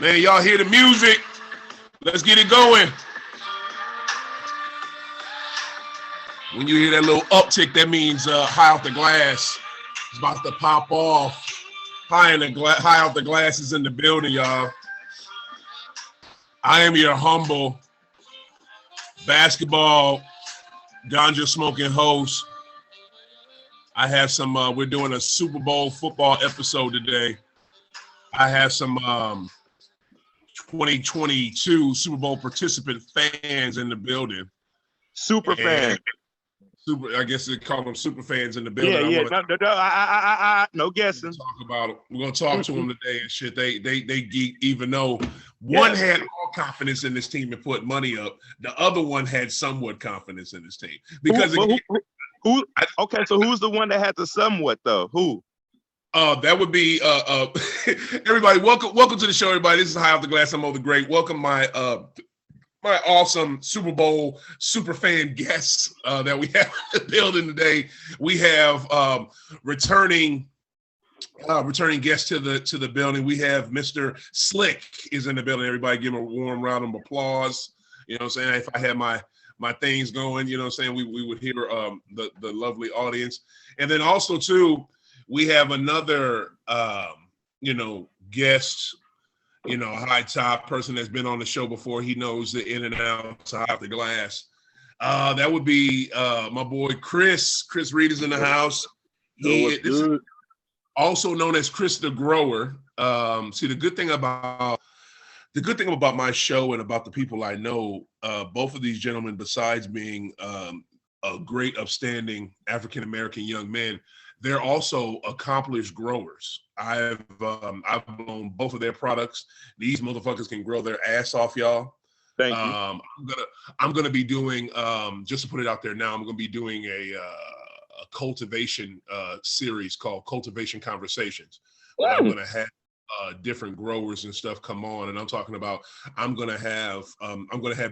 Man, y'all hear the music? Let's get it going. When you hear that little uptick, that means high off the glass. It's about to pop off. High off the glass is in the building, y'all. I am your humble basketball ganja smoking host. I have some. We're doing a Super Bowl football episode today. I have some 2022 Super Bowl participant fans in the building. Super fans. I guess they call them super fans in the building. No guessing. Talk about it. We're gonna talk to them today and shit. They geek, even though one had all confidence in this team and put money up, the other one had somewhat confidence in this team. Because okay, so who's the one that had the somewhat though? Who? That would be everybody. Welcome to the show, everybody. This is High Off the Glass. I'm OThaGreat. Welcome my awesome Super Bowl super fan guests that we have in the building today. We have returning guests to the building. We have Mr. Slick is in the building. Everybody give him a warm round of applause. You know what I'm saying? If I had my things going, you know what I'm saying, we would hear the lovely audience. And then also too, we have another guest, high top person that's been on the show before. He knows the in and outs of the glass. That would be my boy Chris. Chris Reed is in the house. This is also known as Cris Tha Grower. See, the good thing about my show and about the people I know, both of these gentlemen, besides being a great, upstanding African-American young men, they're also accomplished growers. I've blown both of their products. These motherfuckers can grow their ass off, y'all. Thank you. I'm gonna be doing just to put it out there now. I'm gonna be doing a cultivation series called Cultivation Conversations. I'm gonna have different growers and stuff come on, and I'm talking about I'm gonna have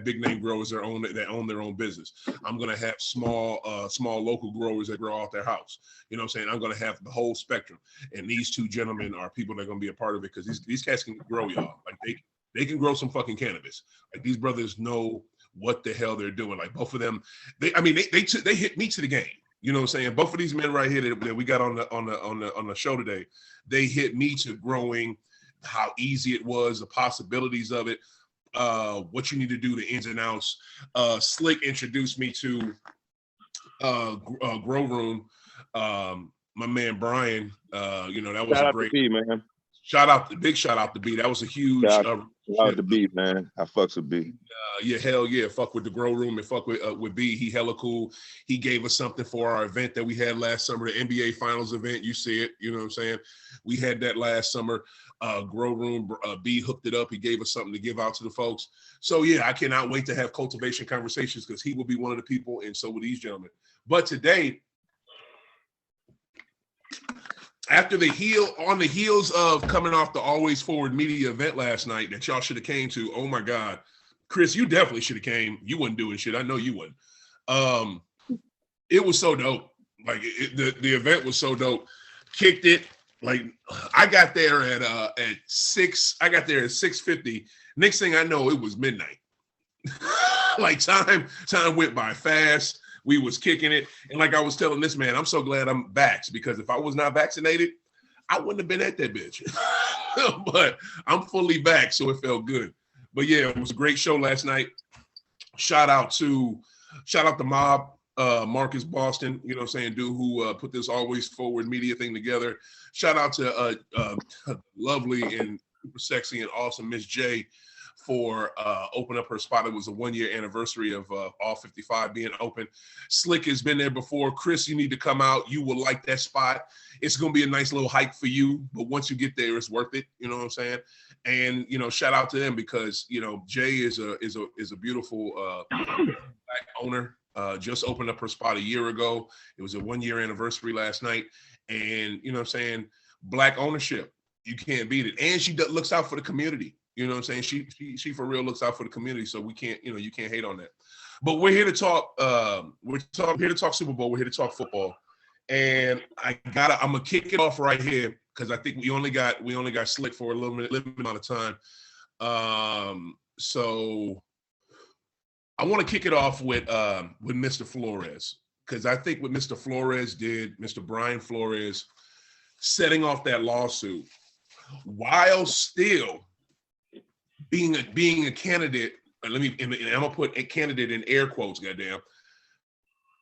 big name growers that own their own business. I'm gonna have small local growers that grow out their house. You know what I'm saying? I'm gonna have the whole spectrum, and these two gentlemen are people that are gonna be a part of it because these cats can grow, y'all. Like they can grow some fucking cannabis. Like these brothers know what the hell they're doing. Like both of them, they hit me to the game. You know what I'm saying? Both of these men right here that we got on the show today, they hit me to growing, how easy it was, the possibilities of it, what you need to do, the ins and outs. Slick introduced me to Grow Room. My man Brian, that was a great B, man. shout out to B. That was a huge shout out to B, man. I fucks with B. Yeah, hell yeah. Fuck with the Grow Room and fuck with B. He hella cool. He gave us something for our event that we had last summer, the NBA Finals event. You see it, you know what I'm saying? We had that last summer. Grow Room, B hooked it up. He gave us something to give out to the folks. So yeah, I cannot wait to have cultivation conversations because he will be one of the people, and so will these gentlemen. But today, on the heels of coming off the Always Forward Media event last night that y'all should have came to. Oh my God, Chris, you definitely should have came. You wasn't doing shit. I know you wouldn't. It was so dope. Like the event was so dope. Kicked it. Like I got there at 6. I got there at 6:50. Next thing I know, it was midnight. Like time went by fast. We was kicking it. And like I was telling this man, I'm so glad I'm vaxxed because if I was not vaccinated, I wouldn't have been at that bitch. But I'm fully vaxxed, so it felt good. But yeah, it was a great show last night. Shout out to Mob, Marcus Boston, you know what I'm saying, dude who put this Always Forward Media thing together. Shout out to lovely and super sexy and awesome Miss J for opening up her spot. It was a 1-year anniversary of All 55 being open. Slick has been there before. Chris, you need to come out. You will like that spot. It's going to be a nice little hike for you, but once you get there, it's worth it. You know what I'm saying? And, shout out to them because, Jay is a beautiful Black owner. Just opened up her spot a year ago. It was a 1-year anniversary last night. And, you know what I'm saying? Black ownership. You can't beat it. And she looks out for the community. You know what I'm saying? She for real looks out for the community, so we can't, you can't hate on that. But we're here to talk. Here to talk Super Bowl. We're here to talk football, and I'm gonna kick it off right here because I think we only got Slick for a limited amount of time. So I want to kick it off with Mr. Flores, because I think what Mr. Flores did, Mr. Brian Flores, setting off that lawsuit while still being a candidate. I'm gonna put a candidate in air quotes, goddamn,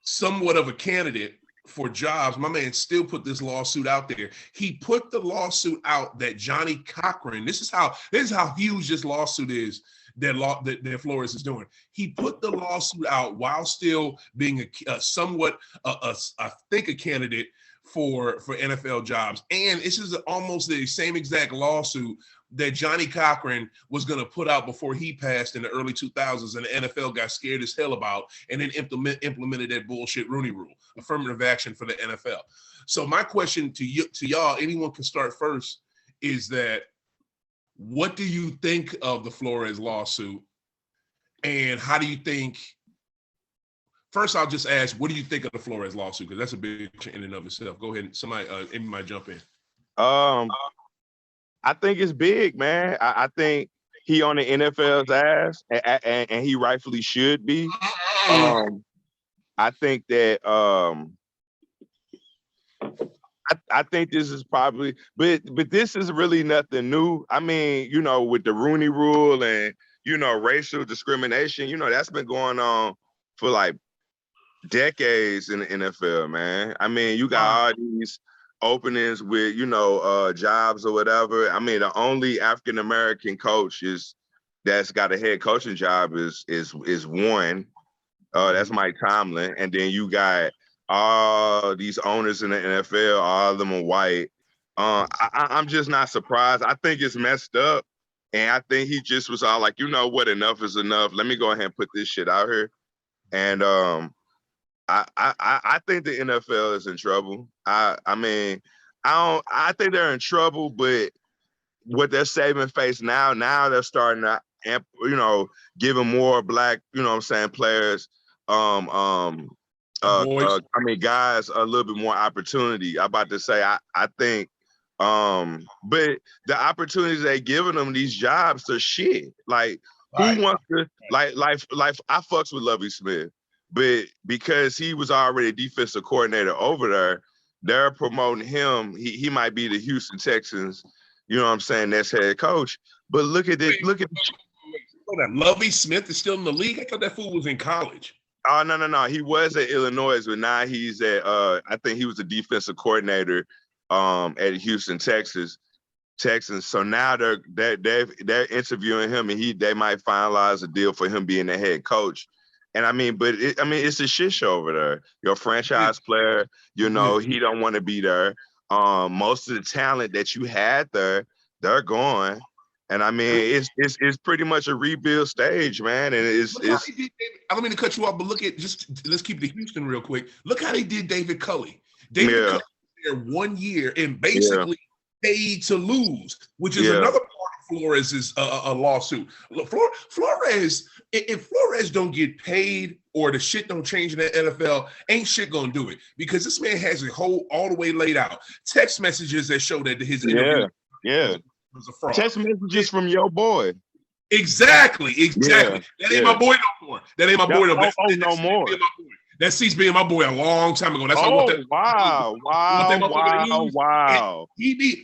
somewhat of a candidate for jobs. My man still put this lawsuit out there. He put the lawsuit out that Johnny Cochran. This is how huge this lawsuit is that Flores is doing. He put the lawsuit out while still being a candidate for NFL jobs. And this is almost the same exact lawsuit that Johnny Cochran was going to put out before he passed in the early 2000s, and the NFL got scared as hell about, and then implemented that bullshit Rooney Rule, affirmative action for the NFL. So my question to y'all, anyone can start first, is that what do you think of the Flores lawsuit, and how do you think? First, I'll just ask, what do you think of the Flores lawsuit? Because that's a big in and of itself. Go ahead, somebody, Amy might jump in. I think it's big, man. I think he on the NFL's ass, and he rightfully should be. I think that I think this is probably, but this is really nothing new. I mean, with the Rooney Rule and racial discrimination, that's been going on for like decades in the NFL, man. I mean, you got all these openings with jobs or whatever. I mean, the only African American coach that's got a head coaching job is one. That's Mike Tomlin, and then you got all these owners in the NFL. All of them are white. I'm just not surprised. I think it's messed up, and I think he just was all like, what, enough is enough. Let me go ahead and put this shit out here, and I think the NFL is in trouble. I think they're in trouble, but what they're saving face now they're starting to giving more black, players, guys a little bit more opportunity. I'm about to say, I think, but the opportunities they giving them, these jobs are shit. Like, who wants to, like, I fucks with Lovie Smith. But because he was already a defensive coordinator over there, they're promoting him. He might be the Houston Texans, that's head coach. But look at this. Look at that Lovie Smith is still in the league. I thought that fool was in college. Oh, no. He was at Illinois, but now he's at I think he was a defensive coordinator at Houston, Texans. So now they're interviewing him, and they might finalize a deal for him being the head coach. And it's a shit show over there. Your franchise player, he don't want to be there. Most of the talent that you had there, they're gone. And it's pretty much a rebuild stage, man. And I don't mean to cut you off, but let's keep it to Houston real quick. Look how they did David Culley. David Culley was there 1 year and basically paid to lose, which is another part of Flores' a lawsuit. Flores, if Flores don't get paid or the shit don't change in the NFL, ain't shit gonna do it, because this man has it all the way laid out. Text messages that show that his interview was a fraud. Text messages from your boy. Exactly. That ain't my boy no more. That ain't my boy no more. No more. That ceased being my boy a long time ago. That's wow.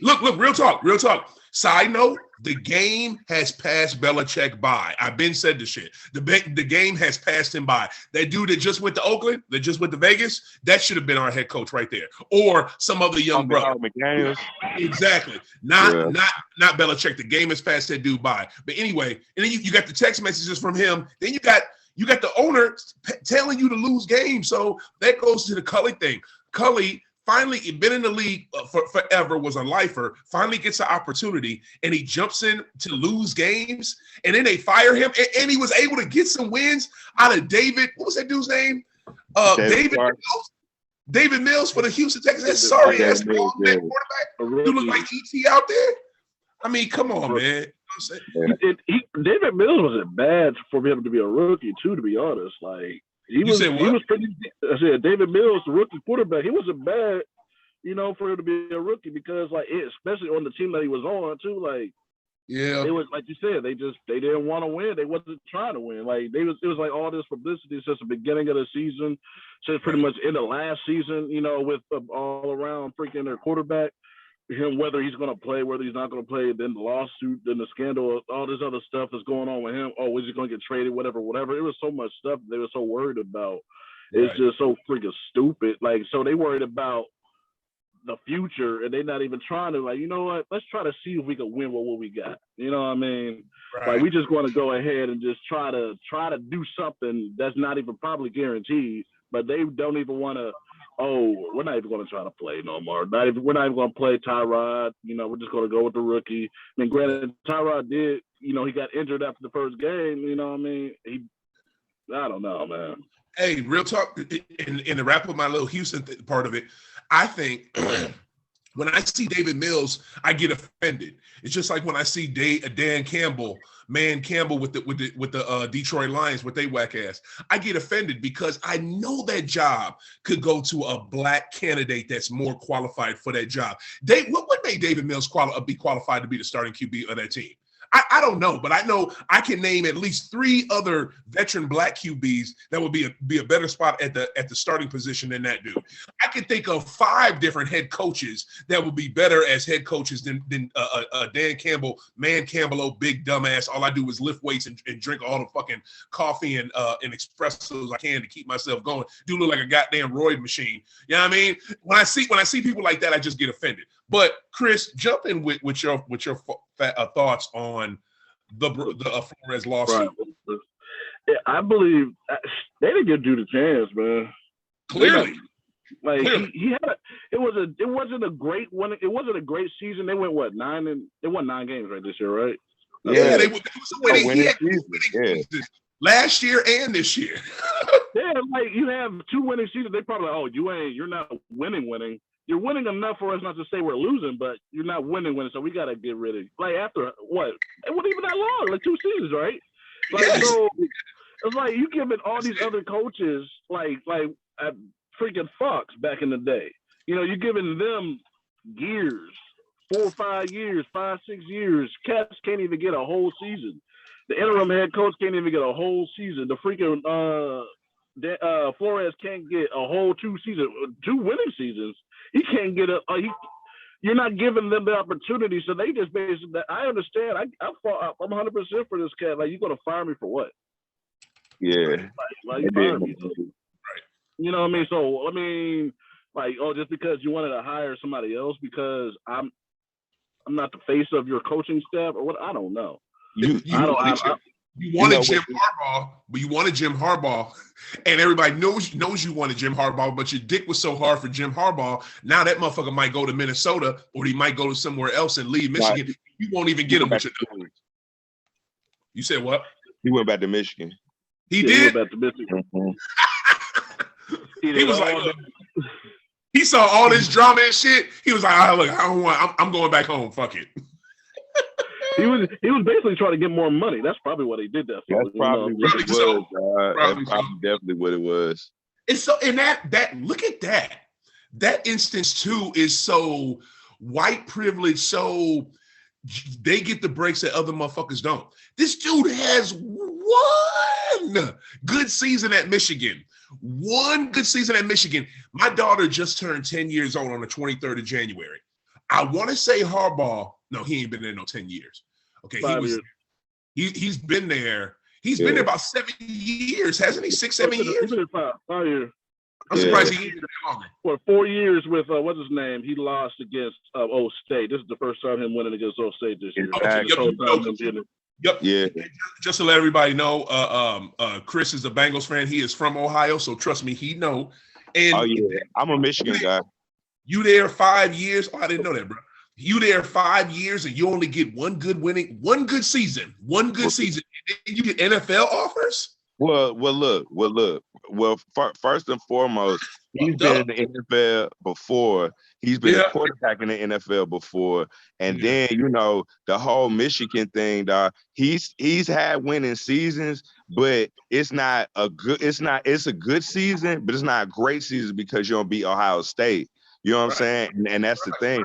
Look, real talk. Side note, the game has passed Belichick by. I've been said this shit. The game has passed him by. That dude that just went to Oakland, that just went to Vegas, that should have been our head coach right there. Or some other young brother. Exactly. Not Belichick. The game has passed that dude by. But anyway, and then you got the text messages from him. Then you got the owner telling you to lose games. So that goes to the Culley thing. Culley finally been in the league for forever, was a lifer, finally gets an opportunity, and he jumps in to lose games, and then they fire him, and he was able to get some wins out of David. What was that dude's name? David Mills for the Houston Texans. Sorry ass quarterback. You look like ET out there. I mean, come on, man. David Mills wasn't bad for him to be a rookie, too, to be honest. Like, he was pretty. I said David Mills, the rookie quarterback, he wasn't bad, for him to be a rookie, because especially on the team that he was on too. Like, Yeah. It was like you said, they didn't want to win. They wasn't trying to win. Like it was like all this publicity since the beginning of the season, since pretty much in the last season, with all around freaking their quarterback, him whether he's going to play, whether he's not going to play, then the lawsuit, then the scandal, all this other stuff that's going on with him. Oh, is he going to get traded? Whatever. It was so much stuff they were so worried about. It's just so freaking stupid. Like, so they worried about the future, and they're not even trying to, like, you know what? Let's try to see if we can win with what we got. You know what I mean? Right. Like, we just want to go ahead and just try to do something that's not even probably guaranteed, but they don't even want to. Oh, we're not even going to try to play no more. We're not even going to play Tyrod. We're just going to go with the rookie. I mean, granted, Tyrod did. He got injured after the first game. You know what I mean? I don't know, man. Hey, real talk. In the wrap up my little Houston part of it, I think when I see David Mills, I get offended. It's just like when I see Dan Campbell with the Detroit Lions with they whack ass. I get offended because I know that job could go to a black candidate that's more qualified for that job. What made David Mills be qualified to be the starting QB of that team? I don't know, but I know I can name at least 3 other veteran black QBs that would be a better spot at the starting position than that dude. I can think of 5 different head coaches that would be better as head coaches than Dan Campbell, big dumbass. All I do is lift weights and drink all the fucking coffee and espressos I can to keep myself going. Do look like a goddamn roid machine. You know what I mean? When I see people like that, I just get offended. But Chris, jump in with your thoughts on the Flores lawsuit. Right. Yeah, I believe they didn't give dude a chance, man. Clearly, he had it wasn't a great one. It wasn't a great season. They went they won 9 games right this year, right? Yeah, they was winning season. Last year and this year. Yeah, like you have 2 winning seasons. They probably you're not winning. You're winning enough for us not to say we're losing, but you're not winning. So we got to get rid of it. Like after what? It wasn't even that long, like 2 seasons, right? Like, yes. So it's like you giving all these other coaches like freaking Fox back in the day. You're giving them years, 4 or 5 years, 5, 6 years. Cats can't even get a whole season. The interim head coach can't even get a whole season. The freaking Flores can't get a whole 2 winning seasons. He can't get you're not giving them the opportunity, so they just basically. I understand. I'm 100% for this cat. Like, you gonna fire me for what? Yeah. Like you fire me. Right. You know what I mean? So I mean, just because you wanted to hire somebody else because I'm not the face of your coaching staff or what? I don't know. You wanted Jim Harbaugh, but you wanted Jim Harbaugh, and everybody knows you wanted Jim Harbaugh, but your dick was so hard for Jim Harbaugh. Now that motherfucker might go to Minnesota, or he might go to somewhere else and leave Michigan. Right. You won't even get him with your numbers. You said what? He went back to Michigan. He did? He went back to Michigan. He was like, look, he saw all this drama and shit. He was like, look, I'm going back home. Fuck it. He was basically trying to get more money. That's probably what he did that for. That's probably what it was. That's probably definitely what it was. And so, in that look at that. That instance too is so white privilege. So they get the breaks that other motherfuckers don't. This dude has 1 good season at Michigan. 1 good season at Michigan. My daughter just turned 10 years old on the 23rd of January. I want to say Harbaugh. No, he ain't been there no 10 years. Okay, he's been there. He's been there about 7 years, hasn't he? 6, 7 years. He's been 5 years. I'm surprised he ain't been there longer. For 4 years with what's his name? He lost against O State. This is the first time him winning against O State this year. Yep. Yeah. Just to let everybody know, Chris is a Bengals fan. He is from Ohio, so trust me, he know. And I'm a Michigan guy. You there 5 years? Oh, I didn't know that, bro. You there 5 years and you only get one good season, and then you get NFL offers? Well, look. First and foremost, he's been in the NFL before. He's been a quarterback in the NFL before, and then the whole Michigan thing. He's had winning seasons, but it's not a good. It's a good season, but it's not a great season because you don't beat Ohio State. You know what I'm saying? And that's the thing.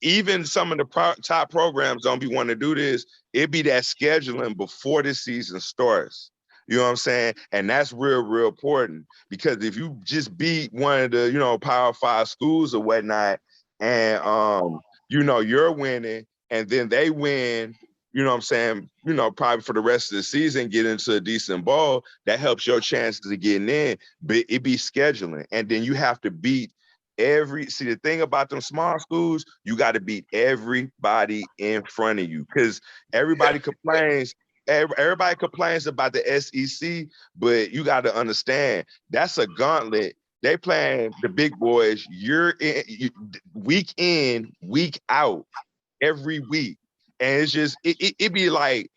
even some of the top programs don't be wanting to do this. It be that scheduling before the season starts. You know what I'm saying? And that's real important, because if you just beat one of the, Power 5 schools or whatnot, and you're winning, and then they win, you know what I'm saying, probably for the rest of the season, get into a decent bowl, that helps your chances of getting in. But it be scheduling. And then you have to beat the thing about them small schools, you got to beat everybody in front of you, because everybody complains. Everybody complains about the SEC, but you got to understand that's a gauntlet. They playing the big boys week in, week out, every week, and it's just it be like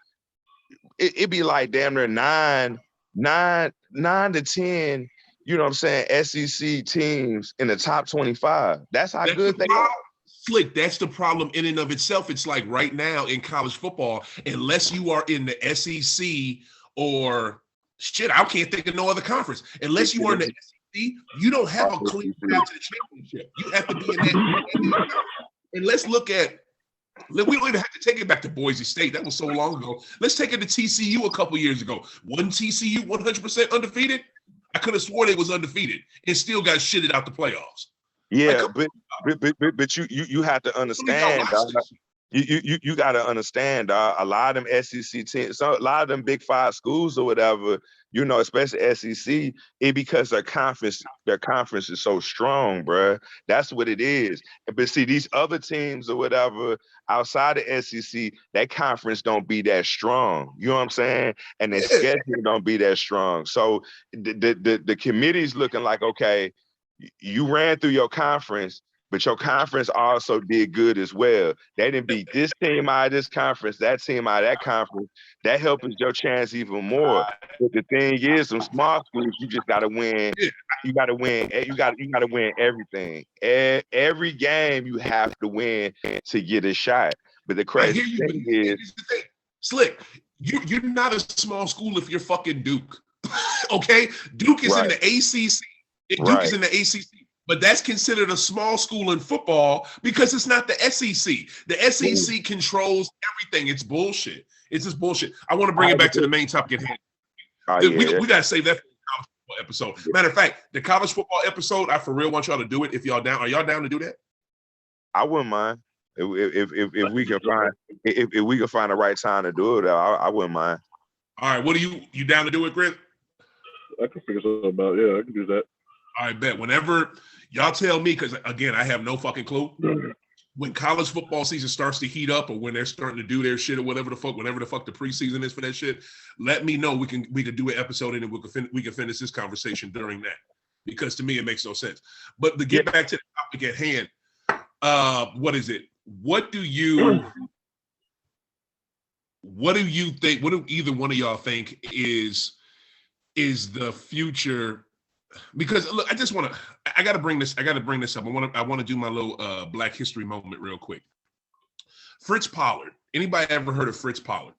damn near nine to 10. You know what I'm saying? SEC teams in the top 25. That's how good they are. Slick, that's the problem in and of itself. It's like right now in college football, unless you are in the SEC or shit, I can't think of no other conference. Unless you are in the SEC, you don't have a clear path to the championship. You have to be in that. And let's look at, we don't even have to take it back to Boise State. That was so long ago. Let's take it to TCU a couple years ago. Wasn't TCU 100% undefeated? I could have swore they was undefeated and still got shitted out the playoffs. Yeah, but you have to understand, you got to understand, a lot of them SEC teams, so a lot of them Big 5 schools or whatever, especially SEC, because their conference is so strong, bruh. That's what it is. But see, these other teams or whatever outside the SEC, that conference don't be that strong. You know what I'm saying? And their schedule don't be that strong. So the committee's looking like, okay, you ran through your conference, but your conference also did good as well. They didn't beat this team out of this conference, that team out of that conference. That helps your chance even more. But the thing is, some small schools, you just gotta win. You gotta win. You gotta win everything. Every game you have to win to get a shot. But the crazy thing is, Slick, you're not a small school if you're fucking Duke. Okay, Duke is in the ACC. Duke is in the ACC, but that's considered a small school in football because it's not the SEC. The SEC controls everything. It's bullshit. It's just bullshit. I want to bring it back to the main topic at hand. We got to save that for the college football episode. Matter of fact, the college football episode, I for real want y'all to do it. If y'all down, are y'all down to do that? I wouldn't mind. If we can find the right time to do it, I wouldn't mind. All right, what are you down to do it, Chris? I can figure something out. Yeah, I can do that. I bet. Whenever y'all tell me, because again, I have no fucking clue. When college football season starts to heat up, or when they're starting to do their shit, or whatever the fuck the preseason is for that shit, let me know. We can do an episode and we can finish this conversation during that, because to me it makes no sense. But to get back to the topic at hand, what is it? What do you think? What do either one of y'all think is the future? Because look, I got to bring this up. I want to do my little Black History moment real quick. Fritz Pollard. Anybody ever heard of Fritz Pollard?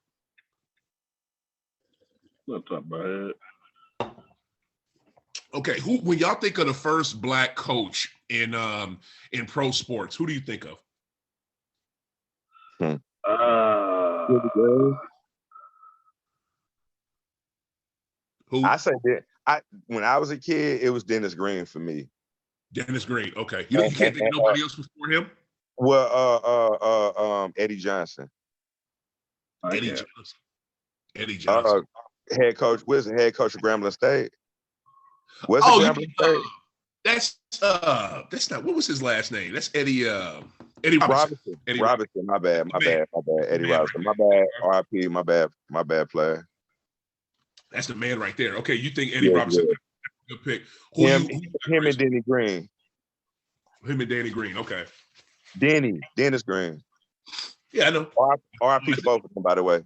Not top of my head. Okay, when y'all think of the first Black coach in pro sports, who do you think of? Who? I say that. When I was a kid, it was Dennis Green for me. Dennis Green, okay. You can't think of nobody else before him? Well, Eddie Johnson. Eddie Johnson. Head coach. Where's the head coach of Grambling State? Where's Grambling State? That's not. What was his last name? That's Eddie Robinson. Eddie Robinson. My bad. Eddie Robinson. My bad. RIP. My bad player. That's the man right there. Okay, you think Eddie Robinson? Yeah. Good pick. Him and Denny Green. Him and Danny Green. Okay. Dennis Green. Yeah, I know. RIP to both of them, by the way.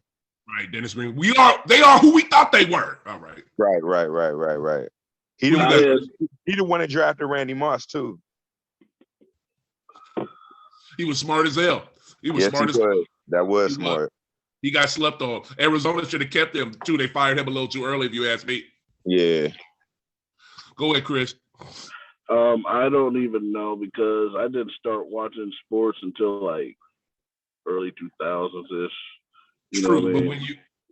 Right, Dennis Green. They are who we thought they were. All right. Right. He the one that drafted Randy Moss too. He was smart as hell. That was smart. He got slept on. Arizona should have kept him too. They fired him a little too early, if you ask me. Yeah. Go ahead, Chris. I don't even know because I didn't start watching sports until like early 2000s ish. You know True, what I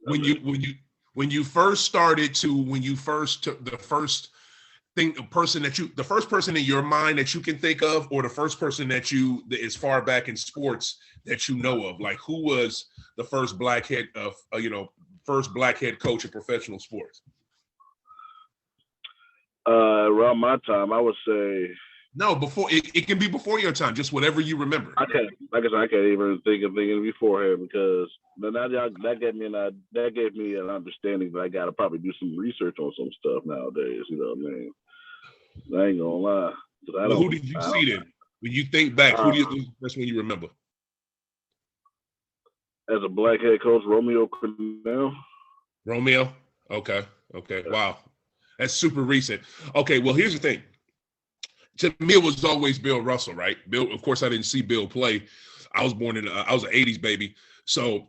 but mean? when you first started to when you first took the first thing the first person in your mind that you can think of, or the first person that is far back in sports that you know of, like who was the first black head of first black head coach in professional sports? Around my time, I would say No, before it can be before your time, just whatever you remember. I can't. Like I said, I can't even think of thinking beforehand because that gave me an understanding that I got to probably do some research on some stuff nowadays. You know what I mean? I ain't gonna lie. Well, who did you see then? When you think back, who's the first one you remember? As a black head coach, Romeo Crennel. Romeo? Okay. Wow. That's super recent. Okay, well, here's the thing. To me, it was always Bill Russell, right? Bill, of course, I didn't see Bill play. I was born I was an 80s baby. So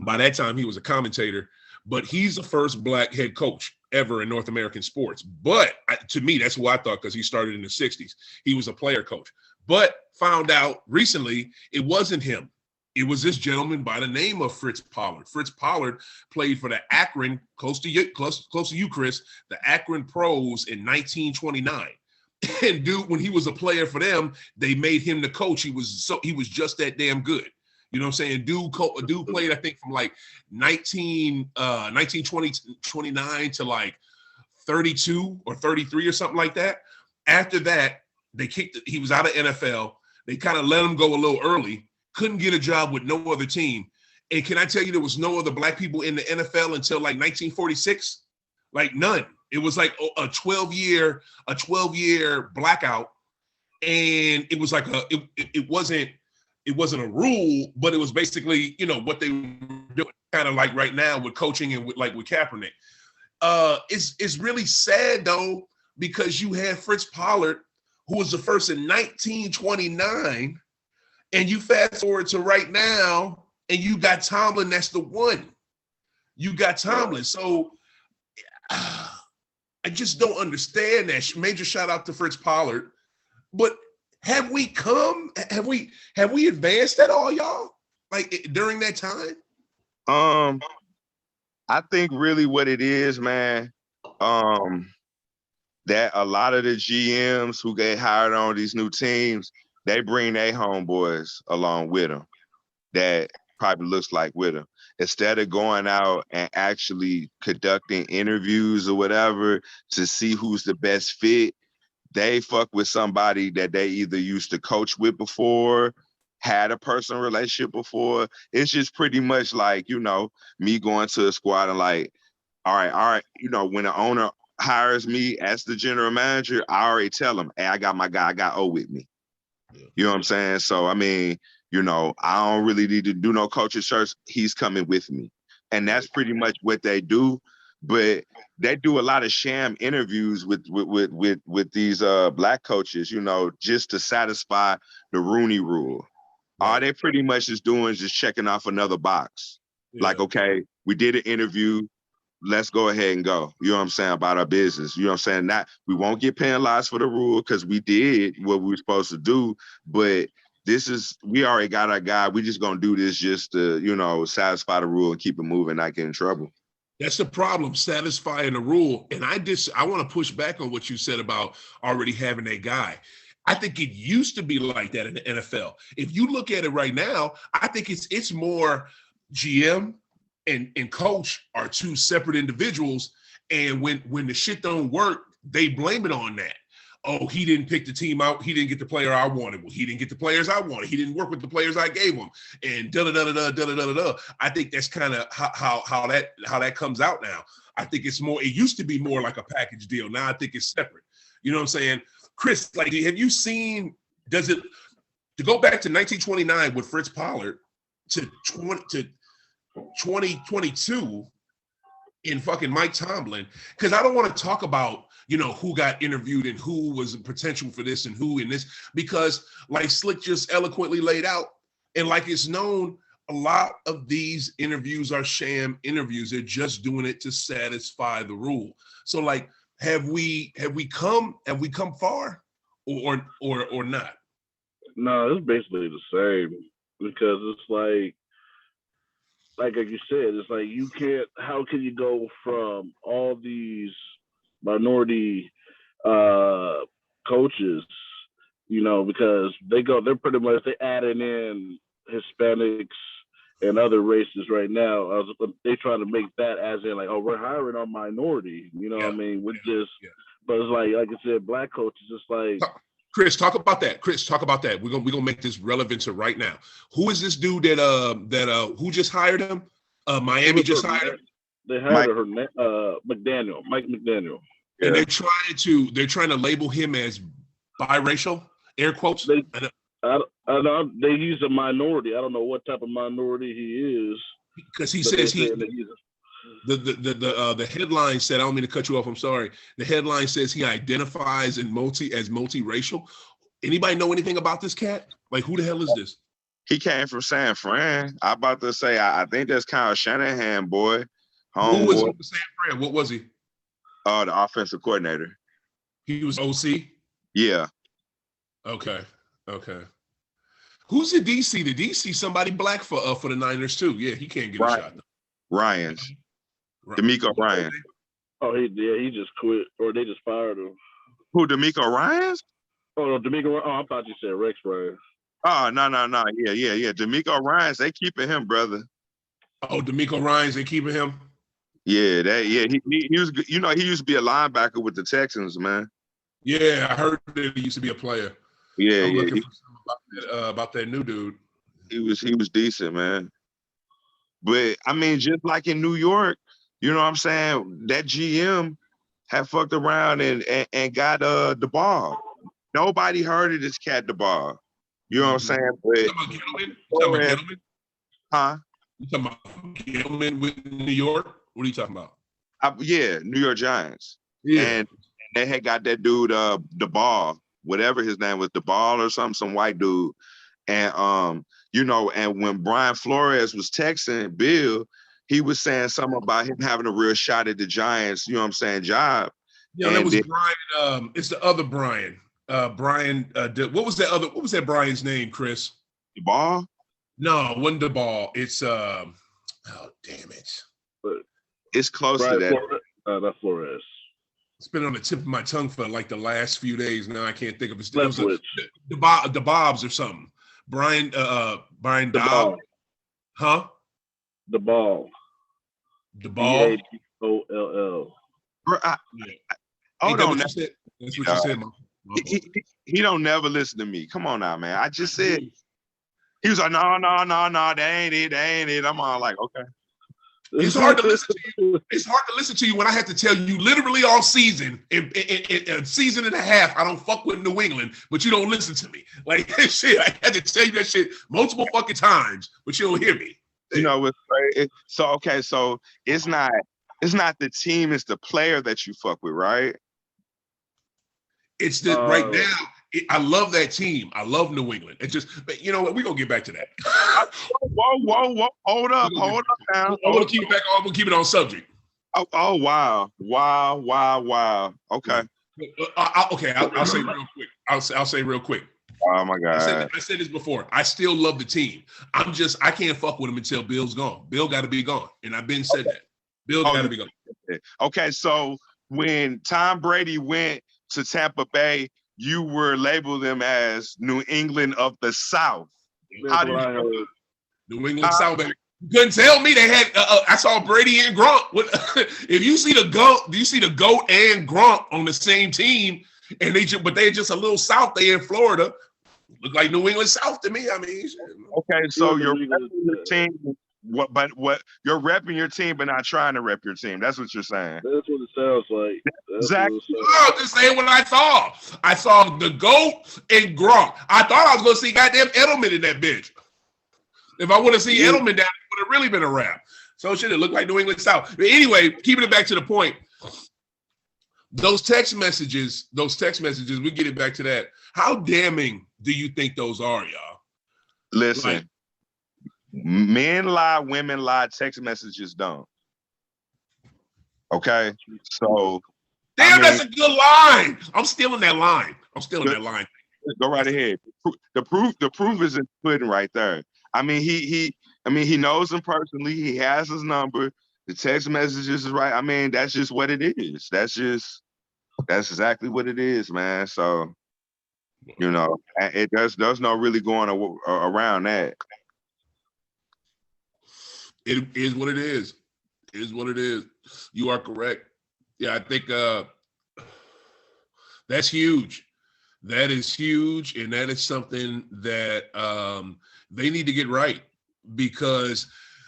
by that time, he was a commentator, but he's the first black head coach ever in North American sports. But to me, that's who I thought, because he started in the 60s. He was a player coach, but found out recently it wasn't him. It was this gentleman by the name of Fritz Pollard. Fritz Pollard played for the Akron, close to you, Chris, the Akron Pros in 1929. And dude, when he was a player for them, they made him the coach. He was just that damn good. You know what I'm saying? Dude played, I think, from like 1929 to like 32 or 33 or something like that. After that, he was out of NFL. They kind of let him go a little early. Couldn't get a job with no other team. And can I tell you, there was no other black people in the NFL until like 1946? Like none. It was like a 12-year blackout. And it was like it wasn't a rule, but it was basically, what they were doing, kind of like right now with coaching and with Kaepernick. It's really sad though, because you had Fritz Pollard, who was the first in 1929, and you fast forward to right now, and you got Tomlin. That's the one. You got Tomlin. So I just don't understand that. Major shout out to Fritz Pollard. But have we advanced at all, y'all? Like during that time? I think really what it is, man, that a lot of the GMs who get hired on these new teams, they bring their homeboys along with them. That probably looks like with them. Instead of going out and actually conducting interviews or whatever to see who's the best fit, they fuck with somebody that they either used to coach with before, had a personal relationship before. It's just pretty much like, me going to a squad and like, all right. When the owner hires me as the general manager, I already tell them, hey, I got my guy, I got O with me. You know what I'm saying? So, I mean, I don't really need to do no coaching search. He's coming with me. And that's pretty much what they do. But they do a lot of sham interviews with these black coaches, just to satisfy the Rooney Rule. Right. All they pretty much is doing is just checking off another box. Yeah. Like, okay, we did an interview. Let's go ahead and go. You know what I'm saying? About our business. You know what I'm saying? Not, we won't get penalized for the rule because we did what we were supposed to do. But we already got our guy. We just going to do this just to, satisfy the rule and keep it moving, not get in trouble. That's the problem, satisfying the rule. And I want to push back on what you said about already having a guy. I think it used to be like that in the NFL. If you look at it right now, I think it's more GM and coach are two separate individuals. And when the shit don't work, they blame it on that. Oh, he didn't pick the team out. He didn't get the player I wanted. Well, he didn't get the players I wanted. He didn't work with the players I gave him. And da-da-da-da-da-da-da-da. I think that's kind of how that comes out now. I think it's more, it used to be more like a package deal. Now I think it's separate. You know what I'm saying? Chris, like, have you seen, to go back to 1929 with Fritz Pollard to 2022 in fucking Mike Tomlin? Because I don't want to talk about, who got interviewed and who was a potential for this and who in this, because like Slick just eloquently laid out, and like it's known, a lot of these interviews are sham interviews. They're just doing it to satisfy the rule. So like, have we come far? or not? No, it's basically the same because it's like you said, it's like you can't. How can you go from all these minority coaches? Because they're pretty much they adding in Hispanics and other races right now. They try to make that as in like, oh, we're hiring our minority. You know what I mean? But it's like I said, black coaches, just like. Chris, talk about that. We're gonna make this relevant to right now. Who is this dude that who just hired him? Miami just hired him. They hired Mike McDaniel. And they're trying to label him as biracial, air quotes. I they use a minority. I don't know what type of minority he is. Because he says the headline said, I don't mean to cut you off, I'm sorry. The headline says he identifies as multiracial. Anybody know anything about this cat? Like, who the hell is this? He came from San Fran. I'm about to say, I think that's Kyle Shanahan, boy. Who was from San Fran? What was he? The offensive coordinator. He was OC? Yeah. Okay. Who's the DC? The DC somebody black for the Niners too. Yeah, he can't get a shot. Ryans. D'Amico Ryans. Oh, he just quit, or they just fired him. Who, D'Amico Ryans? Oh, no, D'Amico. Oh, I thought you said Rex Ryans. Oh, no. Yeah. D'Amico Ryans, they keeping him, brother. Oh, D'Amico Ryans, they keeping him? Yeah, he was. He used to be a linebacker with the Texans, man. Yeah, I heard that he used to be a player. Yeah, I'm looking for something about that new dude. He was decent, man. But I mean, just like in New York, you know what I'm saying? That GM had fucked around and got the ball. Nobody heard of this cat, the ball. You know what I'm saying? But, you talking about Gettleman? Huh? You talking about Gettleman with New York? What are you talking about? Yeah, New York Giants. Yeah. And they had got that dude, the ball, whatever his name was, the ball or something, some white dude. And and when Brian Flores was texting Bill, he was saying something about him having a real shot at the Giants, job. Yeah, that was Brian. It's the other Brian. Brian, what was that Brian's name, Chris? The ball? No, it wasn't the ball. It's oh damn it. It's close Brian to that. That's Flores. It's been on the tip of my tongue for like the last few days. Now I can't think of it. It was the Bobs or something. Brian Dobb. Huh? The ball. BADOLL. Hold on. That's what you said. He don't never listen to me. Come on now, man. I just said he was like, no, that ain't it. I'm all like, okay. It's hard to listen to you. It's hard to listen to you when I have to tell you literally all season, in a season and a half, I don't fuck with New England, but you don't listen to me. Like shit, I had to tell you that shit multiple fucking times, but you don't hear me. So it's not the team, it's the player that you fuck with, right? It's the right now. I love that team. I love New England. It's just, but you know what? We're gonna get back to that. Whoa! Hold up now. I'm gonna keep it back. I'm gonna keep it on subject. Oh wow! Okay. I'll say real quick. I'll say real quick. Oh my God! I said this before. I still love the team. I can't fuck with him until Bill's gone. Bill got to be gone, and I've been said that. Bill got to be gone. Okay, so when Tom Brady went to Tampa Bay, you were labeled them as New England of the South. How did you know? New England South, baby. You couldn't tell me they had. I saw Brady and Gronk. If you see the goat and Gronk on the same team, and they're just a little south. They in Florida. Look like New England South to me. I mean, okay. So you're repping your team. What you're repping your team, but not trying to rep your team. That's what you're saying. That's what it sounds like. Exactly. No, just saying what I saw. I saw the GOAT and Gronk. I thought I was going to see goddamn Edelman in that bitch. If I would have seen Edelman down, it would have really been a wrap. So shit, it looked like New England South. But anyway, keeping it back to the point. Those text messages, we get it back to that. How damning do you think those are, y'all? Listen, men lie, women lie, text messages don't. Okay? So damn, that's a good line. I'm stealing that line. I'm still in that line. Go right ahead. The proof is in the pudding right there. I mean, he knows him personally. He has his number. The text messages is right. I mean, that's just what it is. That's exactly what it is, man. So, there's no really going around that. It is what it is. It is what it is. You are correct. Yeah, I think that's huge. That is huge, and that is something that they need to get right, because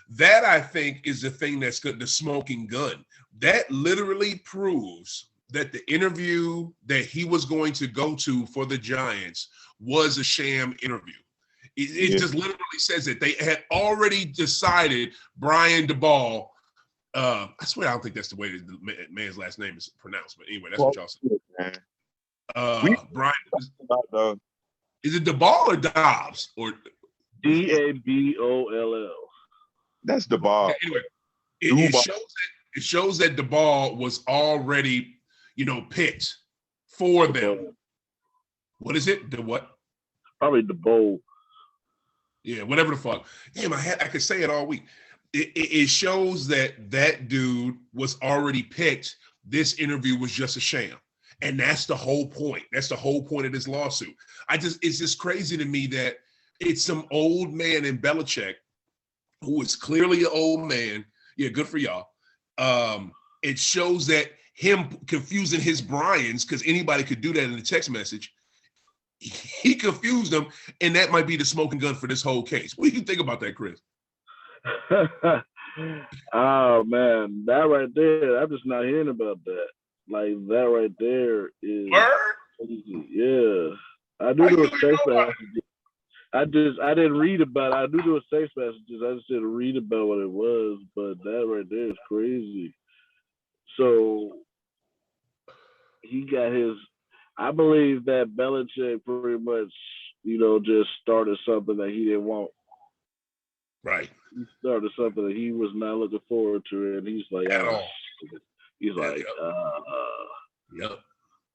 that, I think, is the thing that's good, the smoking gun. That literally proves that the interview that he was going to go to for the Giants was a sham interview. It just literally says that they had already decided Brian DeBall. I swear I don't think that's the way the man's last name is pronounced, but anyway, that's what y'all said. Brian, is it DeBall or Dobbs or DABOLL? That's DeBall. Anyway, it shows that DeBall was already, picked for them. What is it? The what? Probably the bowl. Yeah, whatever the fuck. Damn, I could say it all week. It shows that dude was already picked. This interview was just a sham. And that's the whole point. That's the whole point of this lawsuit. It's just crazy to me that it's some old man in Belichick who is clearly an old man. Yeah, good for y'all. It shows that him confusing his Bryans, because anybody could do that in a text message. He confused them, and that might be the smoking gun for this whole case. What do you think about that, Chris? Oh man, that right there, I'm just not hearing about that. Like that right there is crazy. Yeah. I do a text messages. I didn't read about it. I do a text messages. I just didn't read about what it was, but that right there is crazy. So he got his. I believe that Belichick pretty much, just started something that he didn't want. Right. He started something that he was not looking forward to, and he's like, he's like,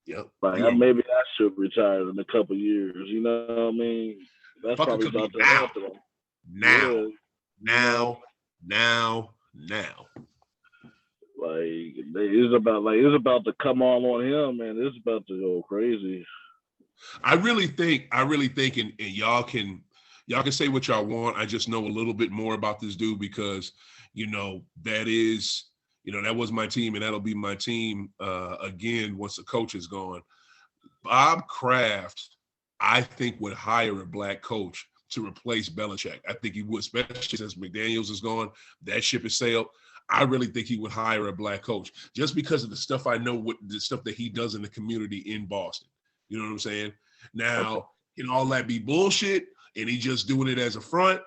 Yep. Like, maybe I should retire in a couple years. You know what I mean? That's probably about to happen. Now. Like it's about to come all on him, man. It's about to go crazy. I really think, and y'all can say what y'all want. I just know a little bit more about this dude because, that is, that was my team, and that'll be my team again once the coach is gone. Bob Kraft, I think, would hire a black coach to replace Belichick. I think he would, especially since McDaniels is gone. That ship has sailed. I really think he would hire a black coach just because of the stuff I know, the stuff that he does in the community in Boston. You know what I'm saying? Now, can all that be bullshit and he just doing it as a front?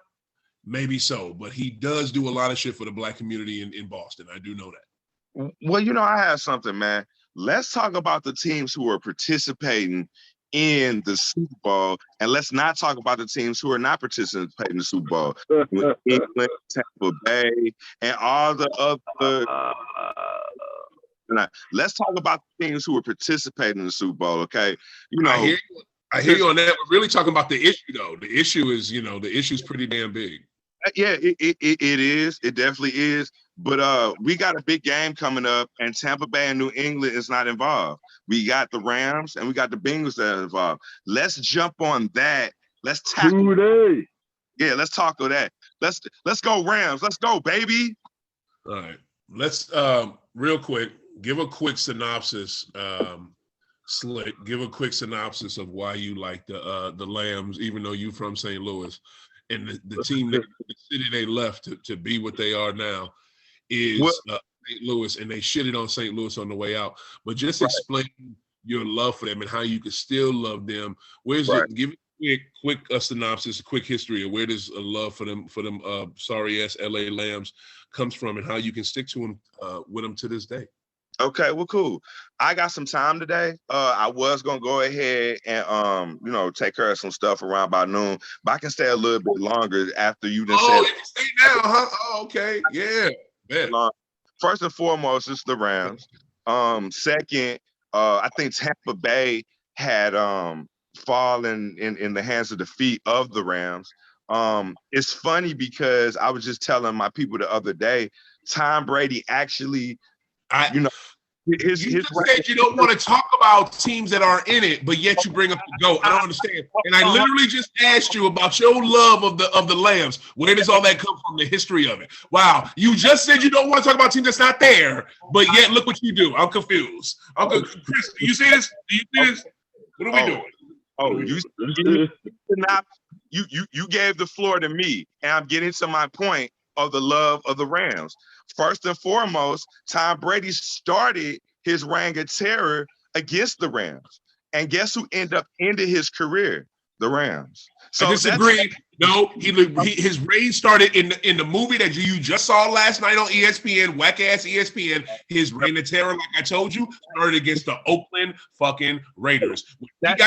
Maybe so, but he does do a lot of shit for the black community in Boston. I do know that. Well, I have something, man. Let's talk about the teams who are participating in the Super Bowl, and let's not talk about the teams who are not participating in the Super Bowl. England, Tampa Bay, and all the other. Let's talk about the teams who are participating in the Super Bowl. Okay, I hear you on that. We're really talking about the issue, though. The issue is, the issue is pretty damn big. Yeah, it is. It definitely is. But we got a big game coming up, and Tampa Bay and New England is not involved. We got the Rams and we got the Bengals that are involved. Let's jump on that. Let's tackle. Yeah, let's talk of that. Let's go Rams. Let's go, baby. All right. Let's real quick give a quick synopsis. Slick, give a quick synopsis of why you like the Lambs, even though you from St. Louis, and the team, the city they left to be what they are now is St. Louis, and they shitted on St. Louis on the way out. But just explain your love for them and how you can still love them. Where's it? Give it quick synopsis, a quick history of where does a love for them sorry ass LA Lambs comes from, and how you can stick to them with them to this day. Okay, well, cool. I got some time today. I was gonna go ahead and take care of some stuff around by noon, but I can stay a little bit longer after you just said. You can stay now, huh? Oh, okay, yeah. First and foremost, it's the Rams. Second, I think Tampa Bay had fallen in the hands of the feet of the Rams. It's funny because I was just telling my people the other day, Tom Brady actually, you know, you just said you don't want to talk about teams that are in it, but yet you bring up the GOAT. I don't understand. And I literally just asked you about your love of the Lambs. Where does all that come from? The history of it. Wow. You just said you don't want to talk about teams that's not there, but yet look what you do. I'm confused. Chris, do you see this? Do you see this? What are we doing? Oh, you gave the floor to me, and I'm getting to my point of the love of the Rams. First and foremost, Tom Brady started his reign of terror against the Rams. And guess who ended his career? The Rams. So I disagree. No, his reign started in the movie that you just saw last night on ESPN, whack ass ESPN. His reign of terror, like I told you, started against the Oakland fucking Raiders. That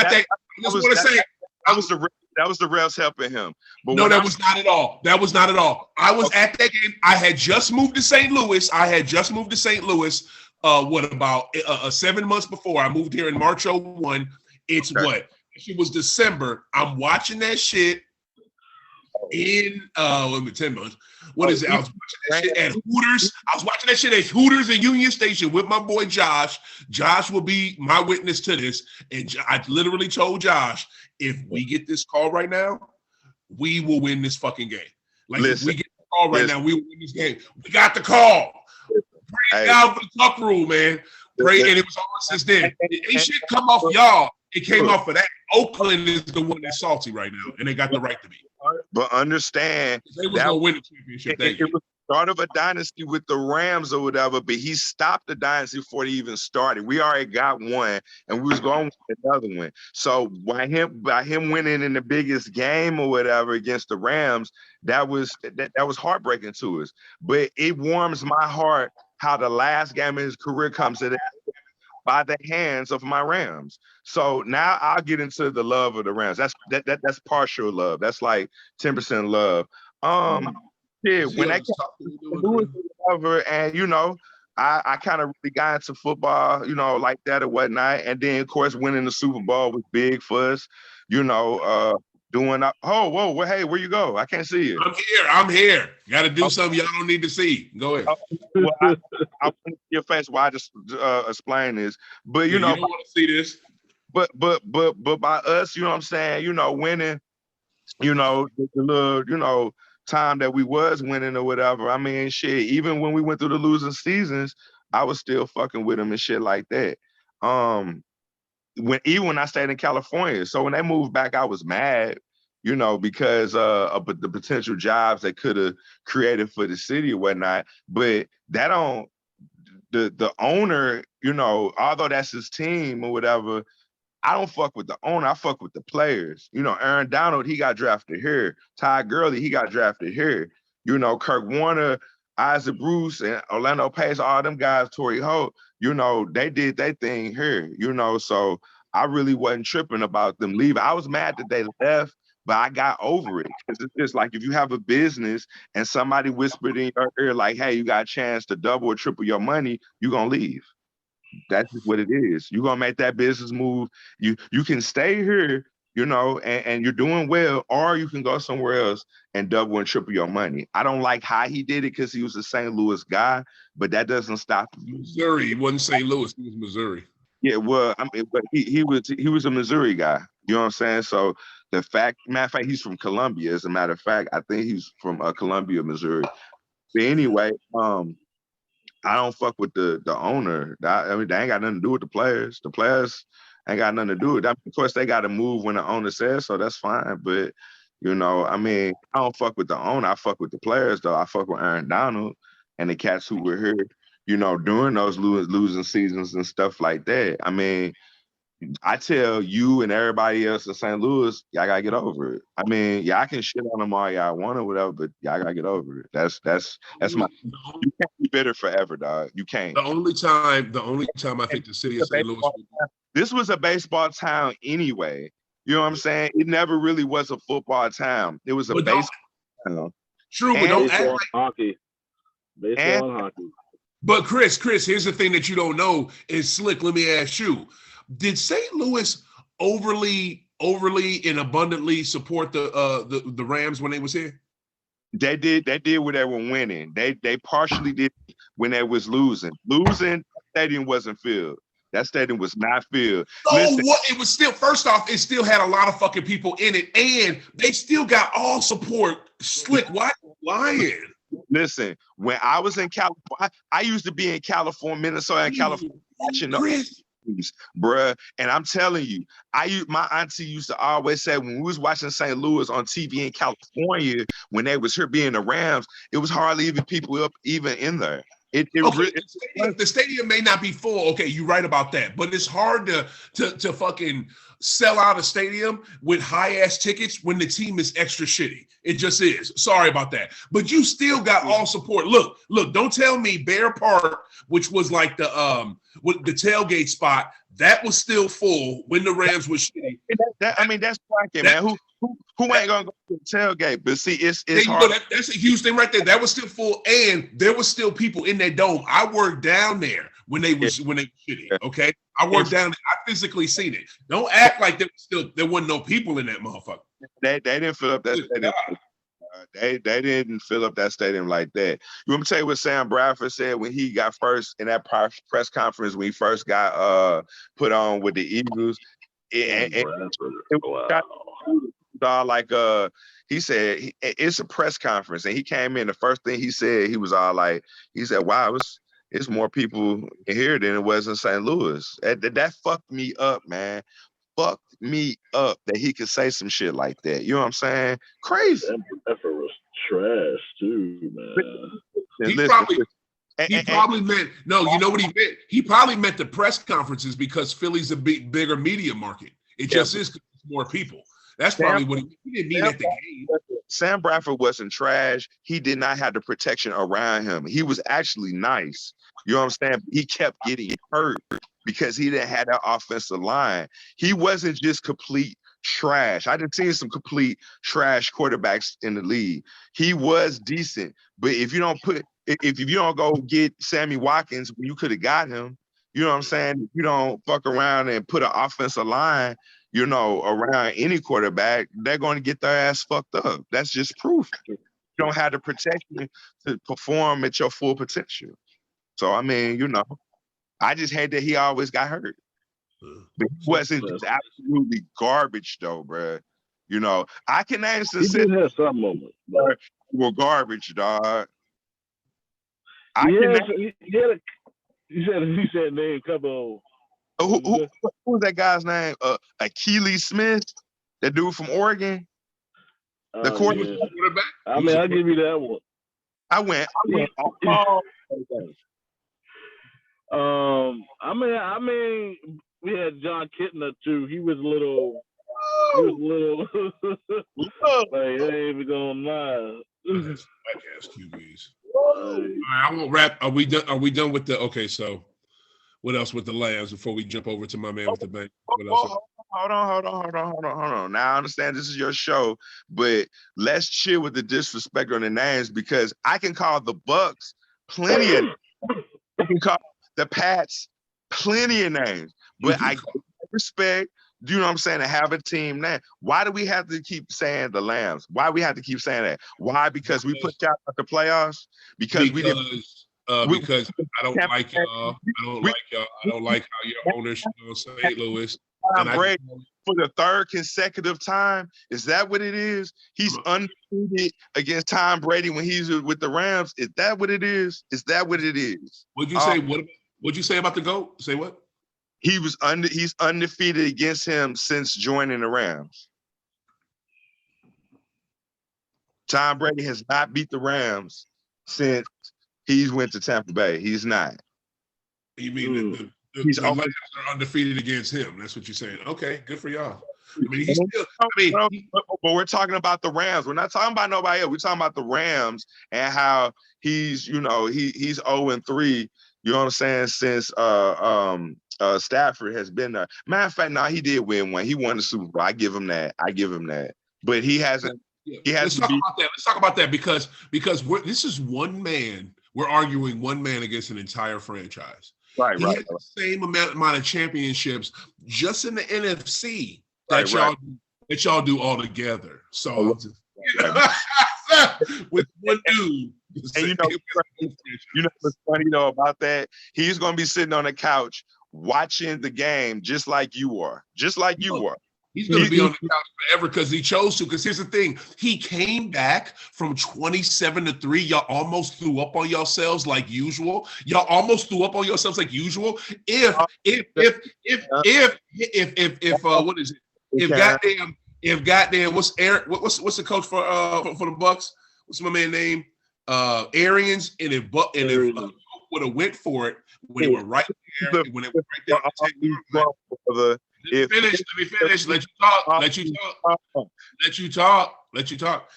was the refs helping him. But no, that was not at all. That was not at all. I was at that game. I had just moved to St. Louis. What about 7 months before I moved here in March 01? It's okay. What? It was December. I'm watching that shit in 10 months. What is it? I was watching that shit at Hooters. I was watching that shit at Hooters and Union Station with my boy Josh. Josh will be my witness to this. And I literally told Josh, if we get this call right now, we will win this fucking game. Like, if we get the call right now, we will win this game. We got the call. Pray down for the tuck rule, man. Pray, and it was on since then. It ain't shit come off y'all. It came off of that. Oakland is the one that's salty right now, and they got the right to be. But understand they was gonna win the championship. It was the start of a dynasty with the Rams or whatever, but he stopped the dynasty before they even started. We already got one, and we was going to win another one. So by him winning in the biggest game or whatever against the Rams, that was heartbreaking to us. But it warms my heart how the last game of his career comes to that by the hands of my Rams. So now I'll get into the love of the Rams. That's partial love. That's like 10% love. When I came over, and I kind of really got into football, like that or whatnot. And then of course winning the Super Bowl was big for us, doing hey, where you go? I can't see you. I'm here. Got to do something y'all don't need to see. Go ahead. Well, I want to see your face while I just explain this. But you don't want to see this. But by us, you know what I'm saying, winning, the little, time that we was winning or whatever. I mean, shit, even when we went through the losing seasons, I was still fucking with them and shit like that. When I stayed in California. So when they moved back, I was mad, because of the potential jobs they could have created for the city or whatnot. But that don't, the owner, although that's his team or whatever, I don't fuck with the owner. I fuck with the players. Aaron Donald, he got drafted here. Ty Gurley, he got drafted here. Kirk Warner, Isaac Bruce, and Orlando Pace, all them guys, Torrey Holt, they did their thing here, so I really wasn't tripping about them leaving. I was mad that they left, but I got over it. Because it's just like if you have a business and somebody whispered in your ear like, hey, you got a chance to double or triple your money, you're going to leave. That's just what it is. You're going to make that business move. You can stay here, and you're doing well, or you can go somewhere else and double and triple your money. I don't like how he did it because he was a St. Louis guy, but that doesn't stop him. Missouri. He wasn't St. Louis. He was Missouri. Yeah, well, but he was a Missouri guy. You know what I'm saying? So matter of fact, he's from Columbia. As a matter of fact, I think he's from Columbia, Missouri. But anyway, I don't fuck with the owner. I mean, they ain't got nothing to do with the players. The players ain't got nothing to do with that. Of course, they got to move when the owner says so. That's fine. But, I mean, I don't fuck with the owner. I fuck with the players, though. I fuck with Aaron Donald and the cats who were here, during those losing seasons and stuff like that. I mean, I tell you and everybody else in St. Louis, y'all gotta get over it. I mean, y'all can shit on them all y'all want or whatever, but y'all gotta get over it. That's my. You can't be bitter forever, dog. You can't. The only time I think the city of St. Louis. This was a baseball town anyway. You know what I'm saying? It never really was a football town. It was a baseball town. True, but don't act like hockey. Baseball and hockey. But Chris, here's the thing that you don't know is Slick. Let me ask you: did St. Louis overly and abundantly support the Rams when they was here? They did when they were winning. They partially did when they was losing. Losing, stadium wasn't filled. That stadium was not filled. So Listen, what? It was still, first off, it still had a lot of fucking people in it, and they still got all support. Slick, why lying? Listen, when I was in California, I used to be in California, Minnesota, and California watching Chris, bruh. And I'm telling you, my auntie used to always say when we was watching St. Louis on TV in California, when they was here being the Rams, it was hardly even people up even in there. Okay, the stadium may not be full. Okay, you're right about that, but it's hard to fucking sell out a stadium with high ass tickets when the team is extra shitty. It just is. Sorry about that, but you still got all support. Look, don't tell me Bear Park, which was like the tailgate spot, that was still full when the Rams was shitty. I mean, that's cracking, man. Who ain't gonna go to the tailgate? But see, it's hard. That's a huge thing right there. That was still full, and there was still people in that dome. I worked down there when they was shitty. Okay, I worked down there. I physically seen it. Don't act like there wasn't no people in that motherfucker. They didn't fill up that stadium. They didn't fill up that stadium like that. You want me to tell you what Sam Bradford said when he got first in that press conference when he first got put on with the Eagles? He said it's a press conference, and he came in. The first thing he said, he was all like, he said, "Wow, it's more people here than it was in St. Louis." That fucked me up, man. Fucked me up that he could say some shit like that. You know what I'm saying? Crazy. That was trash too, man. He probably meant, no, you know what he meant? He probably meant the press conferences because Philly's a bigger media market. It just is more people. That's probably what he didn't mean at the game. Sam Bradford wasn't trash. He did not have the protection around him. He was actually nice. You know what I'm saying? He kept getting hurt because he didn't have that offensive line. He wasn't just complete trash. I didn't see some complete trash quarterbacks in the league. He was decent, but if you don't go get Sammy Watkins when you could have got him, you know what I'm saying? If you don't fuck around and put an offensive line, you know, around any quarterback, they're going to get their ass fucked up. That's just proof. You don't have the protection to perform at your full potential. So, I mean, you know, I just hate that he always got hurt. But he wasn't just absolutely garbage, though, bro. You know, I can name some He did have some moments. Were garbage, dog. He said name a couple. Who was that guy's name? Achilles Smith, that dude from Oregon. The quarterback. I mean, I'll give you that one. I went. I mean, we had John Kitna too. He was a little. Like, I ain't even gonna lie. Podcast QBs. I won't wrap. Are we done? Are we done with the? Okay, so what else with the Lambs before we jump over to my man with the bank? What else? Hold on. Now I understand this is your show, but let's chill with the disrespect on the names because I can call the Bucks plenty of. I can call the Pats plenty of names, but I respect. Do you know what I'm saying? To have a team name. Why do we have to keep saying the Lambs? Why we have to keep saying that? Why? Because we put y'all at the playoffs? Because we didn't. Because I don't like y'all. I don't like how your ownership on St. Louis. Tom Brady for the third consecutive time. Is that what it is? He's undefeated against Tom Brady when he's with the Rams. Is that what it is? Is that what it is? What'd you say? What'd you say about the GOAT? Say what? He's undefeated against him since joining the Rams. Tom Brady has not beat the Rams since he's went to Tampa Bay. He's not. You mean the Rams are undefeated against him? That's what you're saying. Okay, good for y'all. I mean, he's still. But we're talking about the Rams. We're not talking about nobody else. We're talking about the Rams and how he's 0-3. You know what I'm saying? Since Stafford has been there. Matter of fact, he did win one. He won the Super Bowl. I give him that. But he hasn't. Let's talk about that because this is one man. We're arguing one man against an entire franchise. Right, He right. had the same amount of championships just in the NFC Right, that y'all do all together. So Oh, I'm just with one dude. And you know what's funny though about that? He's gonna be sitting on the couch watching the game just like you are. Just like you are. He's going to be on the couch forever because he chose to. Because here's the thing: he came back from 27-3. Y'all almost threw up on yourselves like usual. Y'all almost threw up on yourselves like usual. If what is it? If goddamn, what's the coach for the Bucks? What's my man name? Arians. And if would have went for it when they were right there, when it was right there. Let me finish. Let you talk.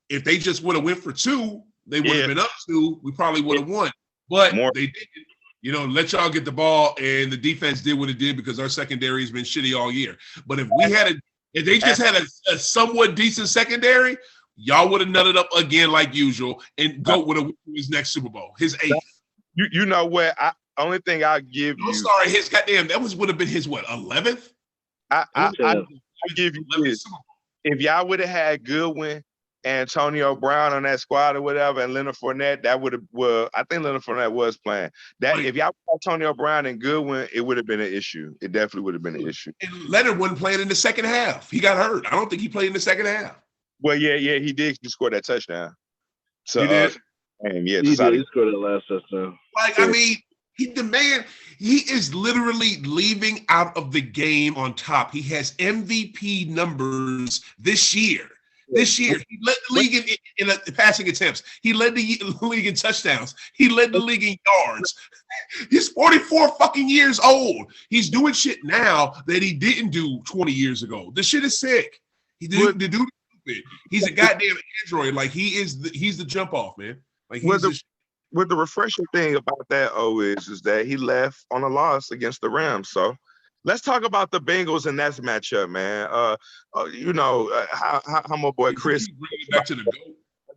If they just would have went for 2, they would have been up 2. We probably would have won. But they didn't. Let y'all get the ball, and the defense did what it did because our secondary has been shitty all year. But if they just had a somewhat decent secondary, y'all would have nutted up again like usual, and GOAT would have won his next Super Bowl, his 8th. You know what? Only thing I'll give you. I'm sorry, his goddamn would have been his 11th. I give you this. If y'all would have had Goodwin, Antonio Brown on that squad or whatever, and Leonard Fournette, that would have. Well, I think Leonard Fournette was playing. That if y'all had Antonio Brown and Goodwin, it would have been an issue. It definitely would have been an issue. And Leonard wasn't playing in the second half. He got hurt. I don't think he played in the second half. Well, yeah, he did. He scored that touchdown. So, he did. He scored that last touchdown. I mean, he is literally leaving out of the game on top. He has MVP numbers this year. This year, he led the league in passing attempts. He led the league in touchdowns. He led the league in yards. He's 44 fucking years old. He's doing shit now that he didn't do 20 years ago. This shit is sick. The dude is stupid. He's a goddamn android. Like he's the jump off, man. Like What the refreshing thing about that is that he left on a loss against the Rams. So let's talk about the Bengals and that matchup, man. How my boy Chris. Back to the GOAT.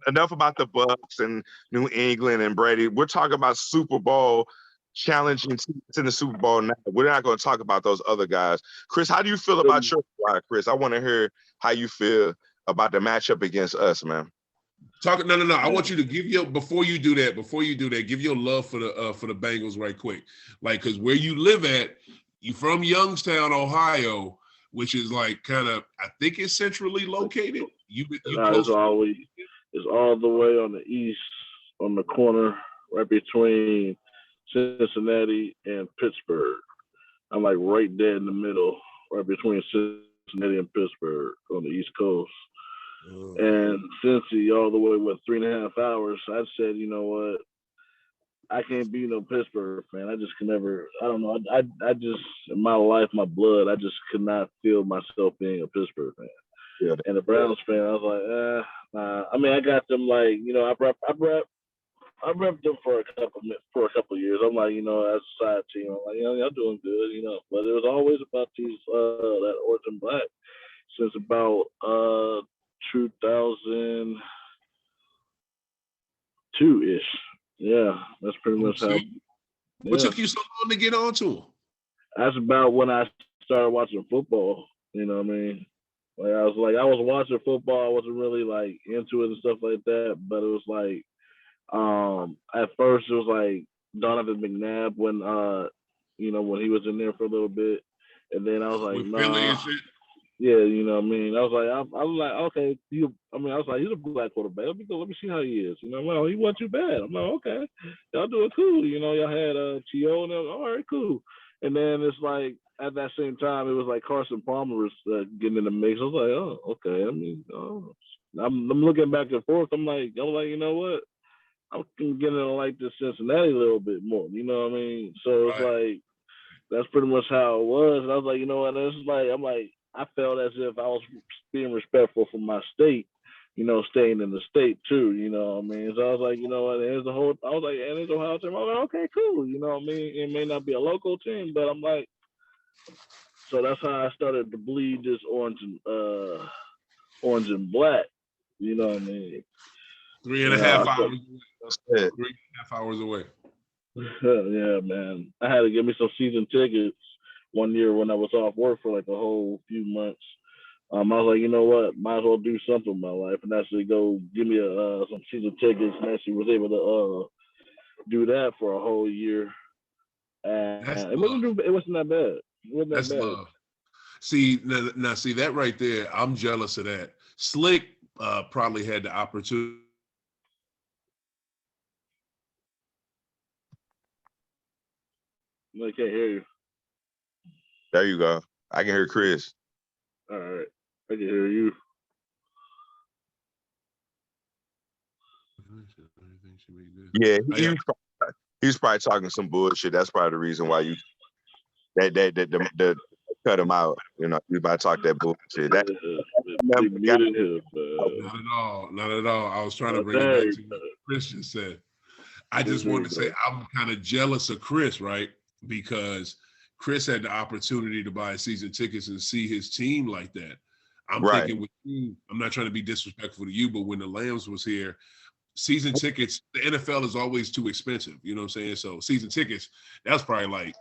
Enough about the Bucks and New England and Brady. We're talking about Super Bowl challenging teams in the Super Bowl now. We're not going to talk about those other guys. Chris, how do you feel about your squad, Chris? I want to hear how you feel about the matchup against us, man. No. I want you to give before you do that, give your love for the Bengals right quick. Like, because where you live at, you from Youngstown, Ohio, which is like kind of, I think it's centrally located. It's all the way on the east, on the corner, right between Cincinnati and Pittsburgh. I'm like right there in the middle, right between Cincinnati and Pittsburgh on the East Coast. And Cincy all the way 3.5 hours. I said, you know what? I can't be no Pittsburgh fan. I just can never. I don't know. I just in my life, my blood, I just could not feel myself being a Pittsburgh fan. Yeah. And the Browns fan, I was like, nah. I mean, I got them like, I repped them for a couple of years. I'm like, as a side team, I'm like, y'all doing good, But it was always about these that orange and black since about 2002-ish. Yeah, that's pretty much how. What took you so long to get onto them? That's about when I started watching football. You know what I mean? Like I was watching football. I wasn't really like into it and stuff like that. But it was like, at first it was like Donovan McNabb when when he was in there for a little bit, and then I was like, nah. Yeah, you know what I mean? I was like, okay, I was like, he's a black quarterback. Let me see how he is. Well, he wasn't too bad. I'm like, okay, y'all doing cool. Y'all had T.O. and them. All right, cool. And then it's like, at that same time, it was like Carson Palmer was getting in the mix. I was like, oh, okay. I mean, I'm looking back and forth. I'm like, you know what? I'm getting to like this Cincinnati a little bit more. You know what I mean? So it's like, that's pretty much how it was. And I was like, you know what? I felt as if I was being respectful for my state, staying in the state too, you know what I mean? So I was like, you know what, and there's Ohio team. I was like, okay, cool, you know what I mean? It may not be a local team, but I'm like, so that's how I started to bleed this orange and black, you know what I mean? 3.5 hours. 3.5 hours away. Yeah, man. I had to get me some season tickets one year when I was off work for like a whole few months. I was like, you know what? Might as well do something with my life and actually go give me some season tickets, and actually was able to do that for a whole year. That's And love. it wasn't that bad. It wasn't that That's bad. love. See, now see that right there. I'm jealous of that. Slick probably had the opportunity. I can't hear you. There you go. I can hear Chris. All right, I can hear you. Yeah, Oh, yeah. he was probably talking some bullshit. That's probably the reason why you the cut him out. You know, you about to talk that bullshit. That Big muted him. Not at all. Not at all. I was trying to bring it There back you to what Chris just said. I just There you wanted to say go. I'm kind of jealous of Chris, right? Because Chris had the opportunity to buy season tickets and see his team like that. I'm right. thinking with you, I'm not trying to be disrespectful to you, but when the Lambs was here, season tickets, the NFL is always too expensive. You know what I'm saying? So season tickets, that's probably like,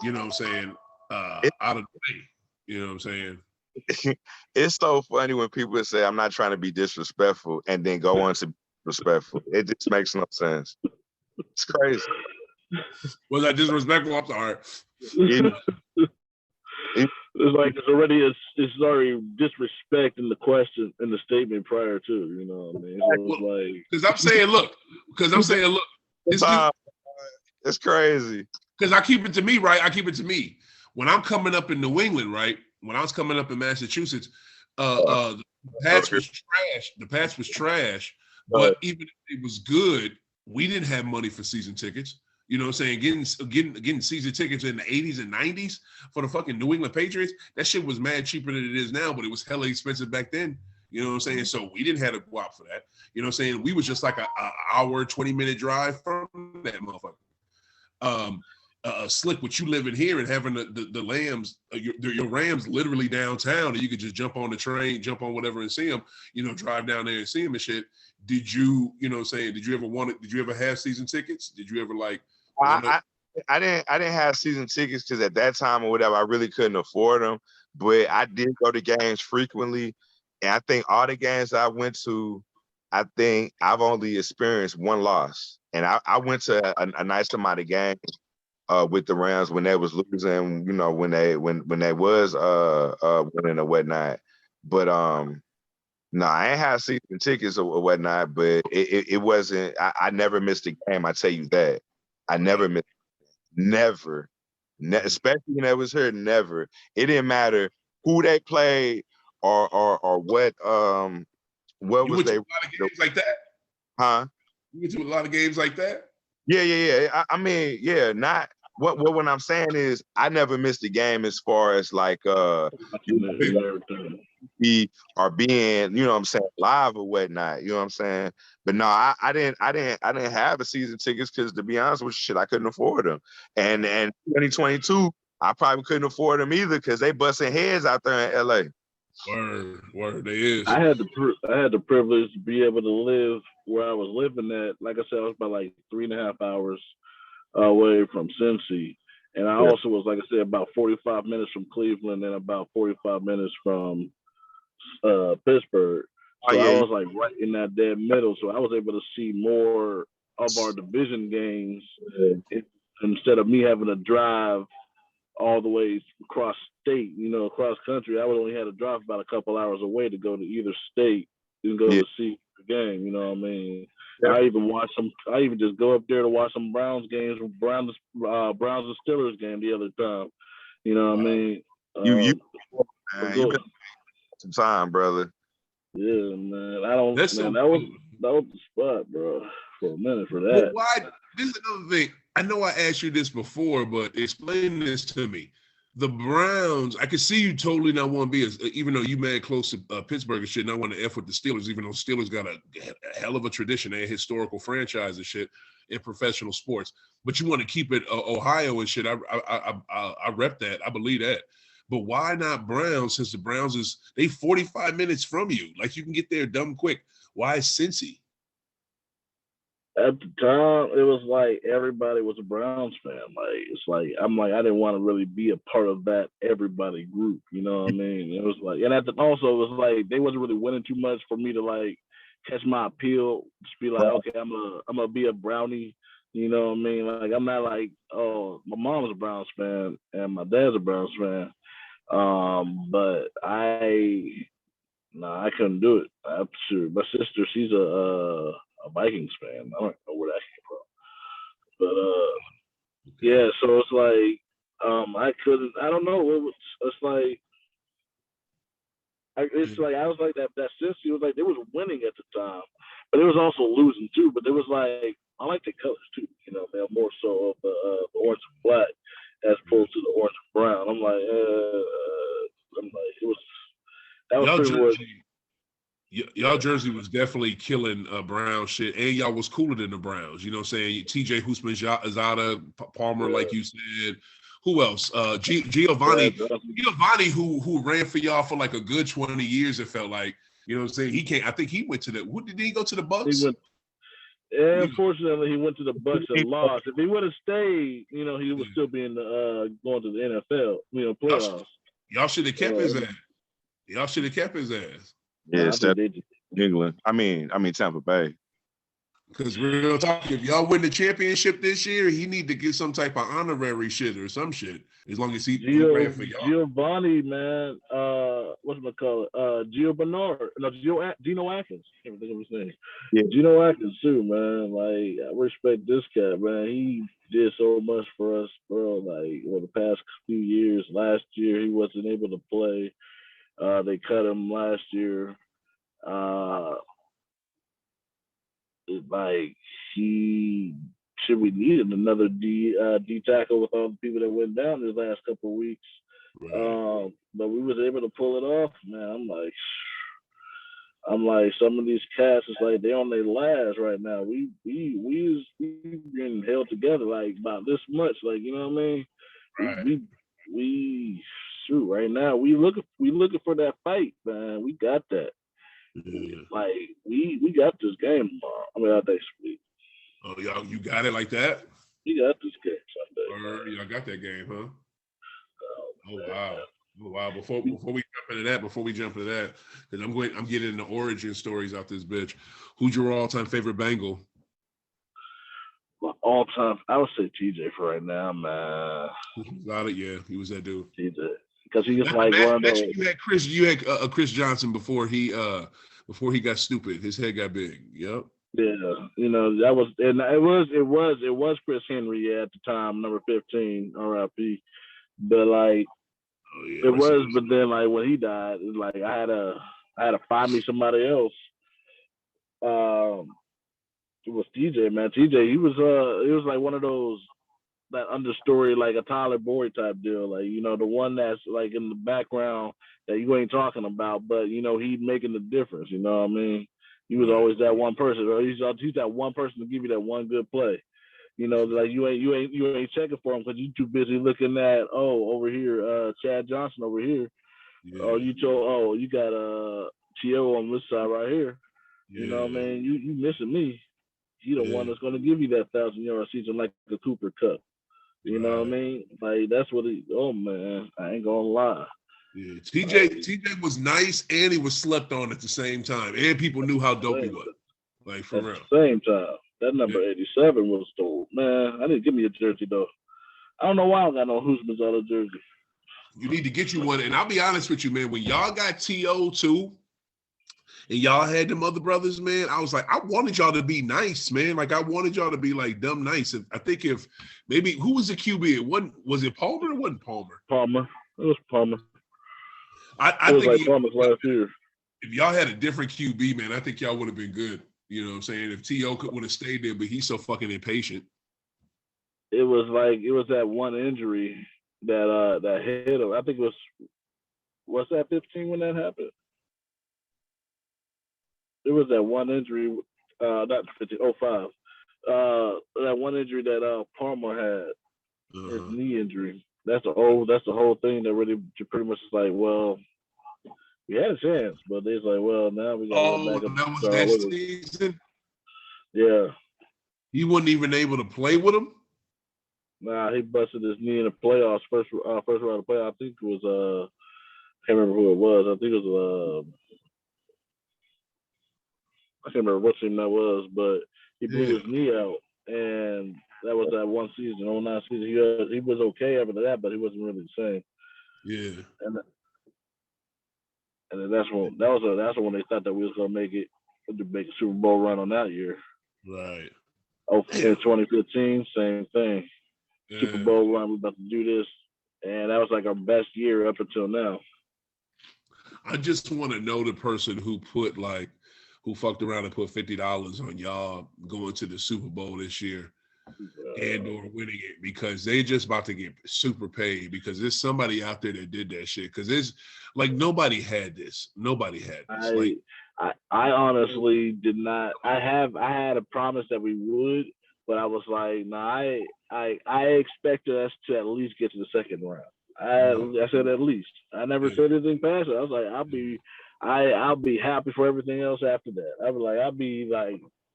you know what I'm saying, out of the way. You know what I'm saying? It's so funny when people say I'm not trying to be disrespectful and then go on to be respectful. It just makes no sense. It's crazy. Was that disrespectful? I'm sorry. It, it, It's like it's already disrespect in the question in the statement prior to, you know what I mean? So it's like Because I'm saying, look, this dude, it's crazy. because I keep it to me, right? I keep it to me. When I'm coming up in New England, right? When I was coming up in Massachusetts, the Pats was trash. The Pats was trash. But even if it was good, we didn't have money for season tickets. You know what I'm saying? Getting season tickets in the 80s and 90s for the fucking New England Patriots, that shit was mad cheaper than it is now, but it was hella expensive back then. You know what I'm saying? So we didn't have to go out for that. You know what I'm saying? We was just like an hour, 20-minute drive from that motherfucker. Slick, with you living here and having the Lambs, your Rams literally downtown, and you could just jump on the train, jump on whatever and see them, you know, drive down there and see them and shit. Did you, you know what I'm saying, did you ever have season tickets? Did you ever like I didn't have season tickets because at that time or whatever, I really couldn't afford them. But I did go to games frequently. And I think all the games I went to, I think I've only experienced one loss. And I went to a nice amount of games with the Rams when they was losing, you know, when they was winning or whatnot. But no, I ain't had season tickets or whatnot, but it wasn't, I never missed a game, I tell you that. I never missed, never. Especially when I was here, never. It didn't matter who they played or what you was went to they, a lot of games like that? huh? You went to a lot of games like that? Yeah. I mean, yeah, not what I'm saying is I never missed a game as far as like be or being, you know what I'm saying, live or whatnot, you know what I'm saying? But no, I didn't have a season tickets because to be honest with you, shit, I couldn't afford them. And 2022, I probably couldn't afford them either because they busting heads out there in LA. Word, they is. I had the privilege to be able to live where I was living at. Like I said, I was about like 3.5 hours away from Cincy. And I also was, like I said, about 45 minutes from Cleveland and about 45 minutes from Pittsburgh. So I was like right in that dead middle. So I was able to see more of our division games instead of me having to drive all the way across state, you know, across country. I would only have to drive about a couple hours away to go to either state and go to see the game. You know what I mean? Yeah. I even just go up there to watch some Browns games, Browns and Steelers game the other time. You know what I mean? You been some time, brother. Yeah, man. That was the spot, bro, for a minute for that. But why? This is another thing. I know I asked you this before, but explain this to me. The Browns, I could see you totally not want to be, even though you mad close to Pittsburgh and shit, not want to F with the Steelers, even though Steelers got a hell of a tradition, a historical franchise and shit in professional sports. But you want to keep it Ohio and shit. I rep that. I believe that. But why not Browns? Since the Browns they 45 minutes from you, like you can get there dumb quick. Why Cincy? At the time, it was like everybody was a Browns fan. Like it's like I'm like I didn't want to really be a part of that everybody group. You know what I mean? It was like, and also it was like they wasn't really winning too much for me to like catch my appeal. Just be like, okay, I'm gonna be a Brownie. You know what I mean? Like I'm not like, oh, my mom's a Browns fan and my dad's a Browns fan. But I couldn't do it. I'm sure my sister, she's a Vikings fan. I don't know where that came from, but yeah. So it's like, I couldn't. I don't know. It's like, I was like that Cincy was like they was winning at the time, but it was also losing too. But it was like I like the colors too. You know, man, more so of the orange and black as opposed to the orange and brown. I'm like it was that was Y'all pretty much. jersey, y'all jersey was definitely killing Brown shit, and y'all was cooler than the Browns. You know what I'm saying? TJ Husman-Zada, Palmer, like you said. Who else? Giovanni. Giovanni, who ran for y'all for like a good 20 years, it felt like. You know what I'm saying? He can't. I think he went to the. What did he go to the Bucks? Unfortunately, he went to the Bucks and lost. If he would have stayed, you know, he would still be in the going to the NFL, you know, playoffs. Y'all should have kept his ass. Y'all should have kept his ass. Yeah, instead of England. I mean Tampa Bay. Because real talk, if y'all win the championship this year, he need to get some type of honorary shit or some shit. As long as he ran for y'all. Giovanni, man, whatchamacallit? Gio Bernard. No, Gino Atkins. I can't think of his name. Yeah. Gino Atkins too, man. Like, I respect this cat, man. He did so much for us, bro. Like, the past few years. Last year, he wasn't able to play. They cut him last year. Like we needed another D tackle with all the people that went down this last couple of weeks. Right. But we was able to pull it off, man. I'm like some of these cats is like they on their last right now. We getting held together like about this much, like you know what I mean? Right. We shoot right now. We looking for that fight, man. We got that. Yeah. Like we got this game tomorrow. I mean, next week. Oh, y'all, you got it like that? You got this game Sunday. Y'all got that game, huh? Oh wow! Before we jump into that, because I'm getting the origin stories out this bitch. Who's your all-time favorite Bengal? My all-time, I would say TJ for right now, man. Got it, yeah. He was that dude. TJ. Because he just like one of those. You had Chris Johnson before he got stupid. His head got big. Yep. Yeah, you know that was, and it was Chris Henry at the time, number 15, RIP. But like, it was. But then like when he died, it like I had to find me somebody else. It was TJ, man. TJ, he was like one of those. That understory, like a Tyler Boyd type deal, like you know the one that's like in the background that you ain't talking about, but you know he's making the difference. You know what I mean? He was always that one person, or he's that one person to give you that one good play. You know, like you ain't checking for him because you too busy looking at over here, Chad Johnson over here, or you got T.O. on this side right here. You know what I mean? You missing me. He the one that's gonna give you that 1,000-yard season like the Cooper Cup. You know what I mean? Like that's what oh man, I ain't gonna lie. Yeah, TJ was nice and he was slept on at the same time, and people knew how dope he was. Like for real. At the same time, that number 87 was dope, man. I didn't give me a jersey though. I don't know why I don't got no Husman-Zada jersey. You need to get you one, and I'll be honest with you, man. When y'all got T.O. too, and y'all had them other brothers, man, I was like, I wanted y'all to be nice, man. Like, I wanted y'all to be, like, dumb nice. I think if maybe – who was the QB? Was it Palmer or wasn't Palmer? Palmer. It was Palmer. I think like Palmer's last year. If y'all had a different QB, man, I think y'all would have been good. You know what I'm saying? If T.O. would have stayed there, but he's so fucking impatient. It was that one injury that hit him. I think it was that 15 when that happened? It was that one injury, not 15, 05. That one injury that Palmer had, his knee injury. That's the whole thing that really pretty much is like, well, we had a chance, but it's like, well, now we got to go back up. That was that season? Yeah. He wasn't even able to play with him. Nah, he busted his knee in the playoffs. First round of the playoffs. I think it was can't remember who it was. I think it was I can't remember what team that was, but he blew his knee out, and that was that one season, 09 season. He was okay after that, but he wasn't really the same. Yeah. And then that's when they thought that we was gonna make a Super Bowl run on that year. Right. Oh, in 2015, same thing. Yeah. Super Bowl run. We're about to do this, and that was like our best year up until now. I just want to know the person who fucked around and put $50 on y'all going to the Super Bowl this year and or winning it, because they just about to get super paid, because there's somebody out there that did that shit. Because there's like nobody had this. I honestly did not. I had a promise that we would, but I was like, nah, I expected us to at least get to the second round. I said at least. I never said anything past it. I was like, I'll be happy for everything else after that.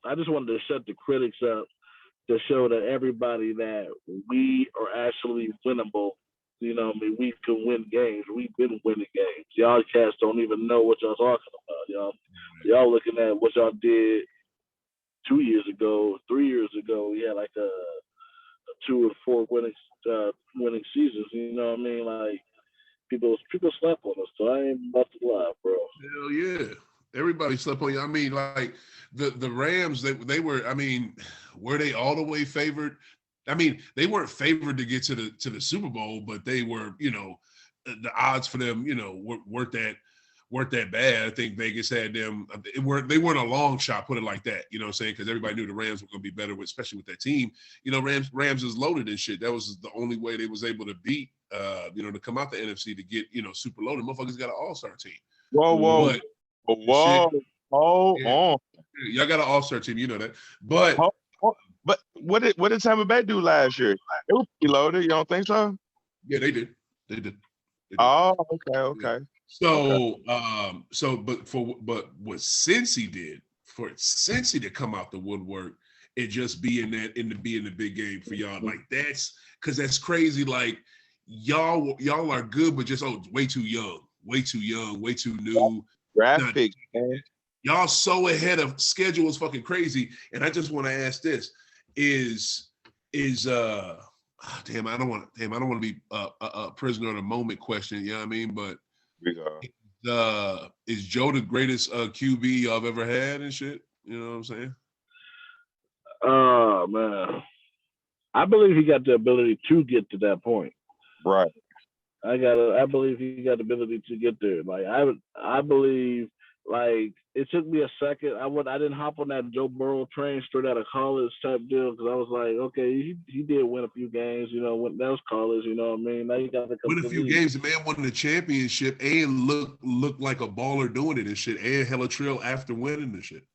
I just wanted to shut the critics up, to show that everybody that we are actually winnable. You know, I mean, we can win games. We've been winning games. Y'all cats don't even know what y'all talking about. Y'all looking at what y'all did 2 years ago, 3 years ago. We had like a 2 or 4 winning seasons. You know what I mean? Like people slept on us. So I ain't about to lie, bro. Hell yeah. Everybody slept on you. I mean, like the Rams, they were, I mean, were they all the way favored? I mean, they weren't favored to get to the Super Bowl, but they were, the odds for them, weren't that bad. I think Vegas had them. They weren't a long shot, put it like that. You know what I'm saying? Because everybody knew the Rams were going to be better, especially with that team. Rams is loaded and shit. That was the only way they was able to beat, to come out the NFC to get, super loaded. Motherfuckers got an all-star team. Whoa. Hold on. Y'all got an all-star team, you know that. But what did Tampa Bay do last year? It was pretty loaded. You don't think so? Yeah, they did. They did. Oh, okay. So, but what Cincy did, for Cincy to come out the woodwork and just be in the big game for y'all, like that's crazy. Like y'all are good, but just way too young, way too new. Draft picks, man. Y'all so ahead of schedule is fucking crazy. And I just want to ask this: damn, I don't want to be a prisoner of the moment question. You know what I mean? But is Joe the greatest QB I've ever had and shit? You know what I'm saying? Oh man, I believe he got the ability to get to that point. Right. I believe he got the ability to get there. Like I believe. Like it took me a second. I didn't hop on that Joe Burrow train straight out of college type deal, because I was like, okay, he did win a few games, when that was college, you know what I mean? Now you got to win a few games. The man won the championship and looked like a baller doing it and shit, and hella trail after winning the shit.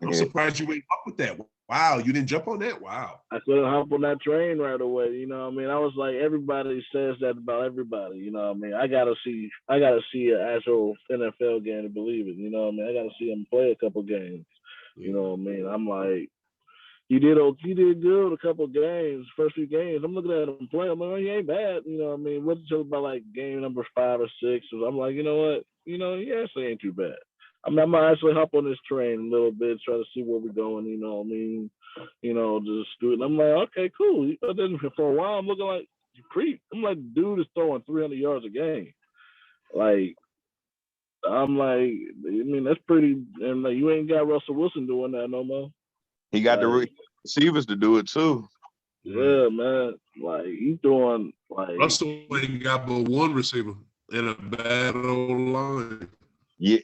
I'm surprised you ain't up with that. Wow, you didn't jump on that? Wow. I couldn't hop on that train right away, you know what I mean? I was like, everybody says that about everybody, you know what I mean? I gotta see an actual NFL game to believe it, you know what I mean? I gotta see him play a couple games, you know what I mean? I'm like, he did good a couple games, first few games. I'm looking at him play. I'm like, he ain't bad, you know what I mean? What's it about like game number 5 or 6? So I'm like, you know what? He actually ain't too bad. I might actually hop on this train a little bit, try to see where we're going, you know what I mean? Just do it. And I'm like, okay, cool. Then for a while, I'm looking like, you creep. I'm like, dude is throwing 300 yards a game. Like, I'm like, I mean, that's pretty, and like, you ain't got Russell Wilson doing that no more. He got the receivers to do it too. Yeah, man. Like, he's doing, like. Russell ain't got but one receiver in a bad old line. Yeah.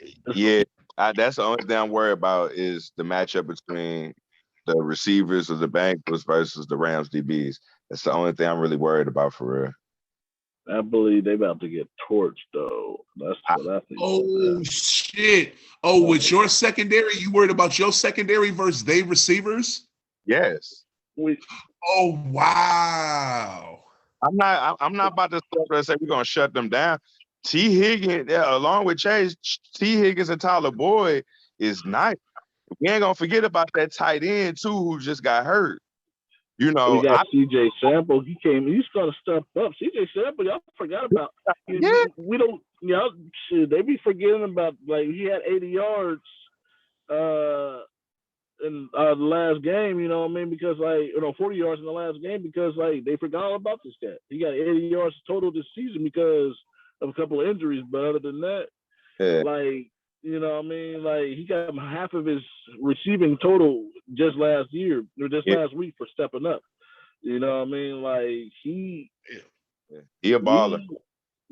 That's the only thing I'm worried about is the matchup between the receivers of the Bengals versus the Rams DBs. That's the only thing I'm really worried about for real. I believe they about to get torched though. That's what I think. Oh shit! Oh, with your secondary, you worried about your secondary versus they receivers? Yes. Oh wow! I'm not about to say we're gonna shut them down. T. Higgins, along with Chase, T. Higgins and Tyler Boyd is nice. We ain't gonna forget about that tight end too, who just got hurt. You know, we got CJ Sample. He came. He's gonna step up. CJ Sample, y'all forgot about. Yeah. We don't. Y'all, shit, they be forgetting about. Like he had 80 yards in the last game. You know what I mean? Because 40 yards in the last game because they forgot all about this guy. He got 80 yards total this season because of a couple of injuries. But other than that, you know what I mean? He got half of his receiving total just last year or just last week for stepping up. You know what I mean? He a baller.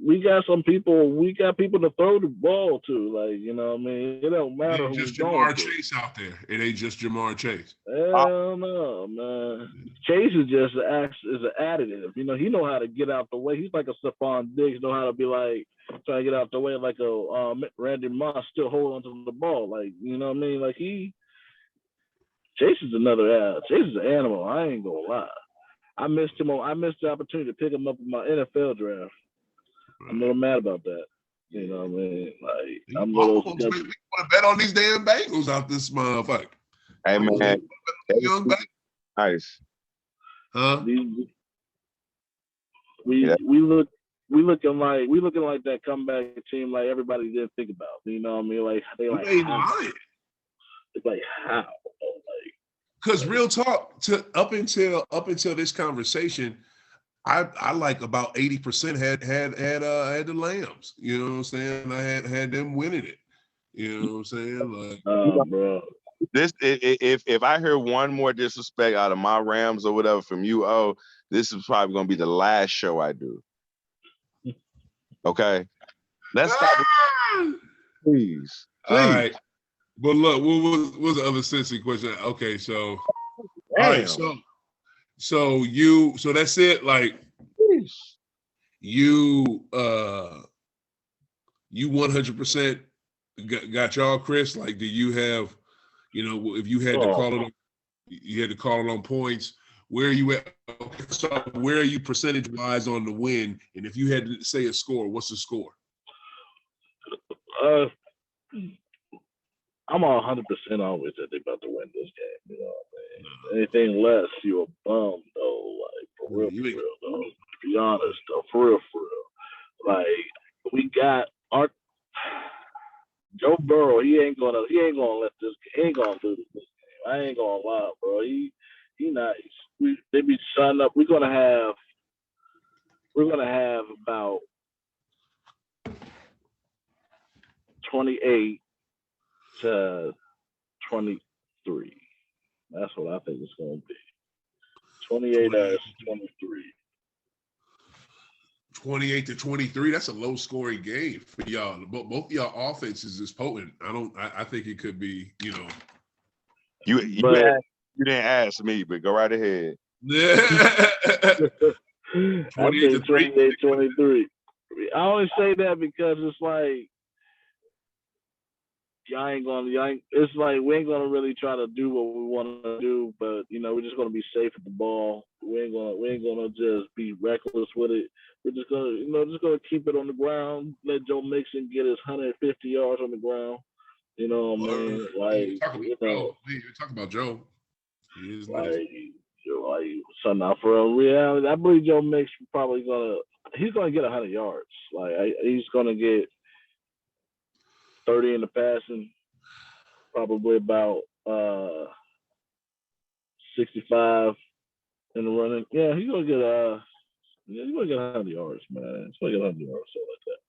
We got some people. We got people to throw the ball to. You know what I mean? It don't matter who's just Jamar Chase out there. It ain't just Jamar Chase. Hell no, man. Chase is just an additive. You know, he know how to get out the way. He's like a Stephon Diggs. Know how to be trying to get out the way like a Randy Moss still hold onto the ball. You know what I mean? Chase is Chase is an animal. I ain't gonna lie. I missed him. I missed the opportunity to pick him up in my NFL draft. I'm a little mad about that. You know what I mean? I'm a little. We want to bet on these damn Bengals out this motherfucker. Hey man, young nice. Huh? We looking like that comeback team everybody didn't think about. You know what I mean? They how? It's how? Because real talk, up until this conversation, I about 80% had the Lambs. You know what I'm saying? I had them winning it. You know what I'm saying? Bro. This if I hear one more disrespect out of my Rams or whatever from you, this is probably gonna be the last show I do. Okay, let's stop. Please. All right. But look, what was the other Cincy question? Okay, so all right, so that's it. You 100% got y'all, Chris. Do you have, if you had to call it, you had to call it on points. Where are you at? So where are you percentage wise on the win? And if you had to say a score, what's the score? I'm 100% always that they about to win this game. You know what I mean? Anything less, you a bum though. For real though. To be honest though, for real. We got our Joe Burrow. He ain't gonna let this. He ain't gonna lose this game. I ain't gonna lie, bro. He nice. They be signing up. We're gonna have about 28 to 23. That's what I think it's going to be. 28 to 23. 28 to 23. That's a low scoring game for y'all. Both of y'all offenses is potent. I think it could be, You didn't ask me, but go right ahead. Yeah. 28 to 23. I only say that because it's it's we ain't gonna really try to do what we want to do, but we're just gonna be safe with the ball. We ain't gonna just be reckless with it. We're just gonna keep it on the ground. Let Joe Mixon get his 150 yards on the ground. You know what I mean? You're talking about Joe. He is nice. Now for a reality, I believe Joe Mixon probably he's gonna get 100 yards. He's gonna get 30 in the passing, probably about 65 in the running. Yeah, he's gonna get 100 yards, man. He's gonna get 100 yards, something like that.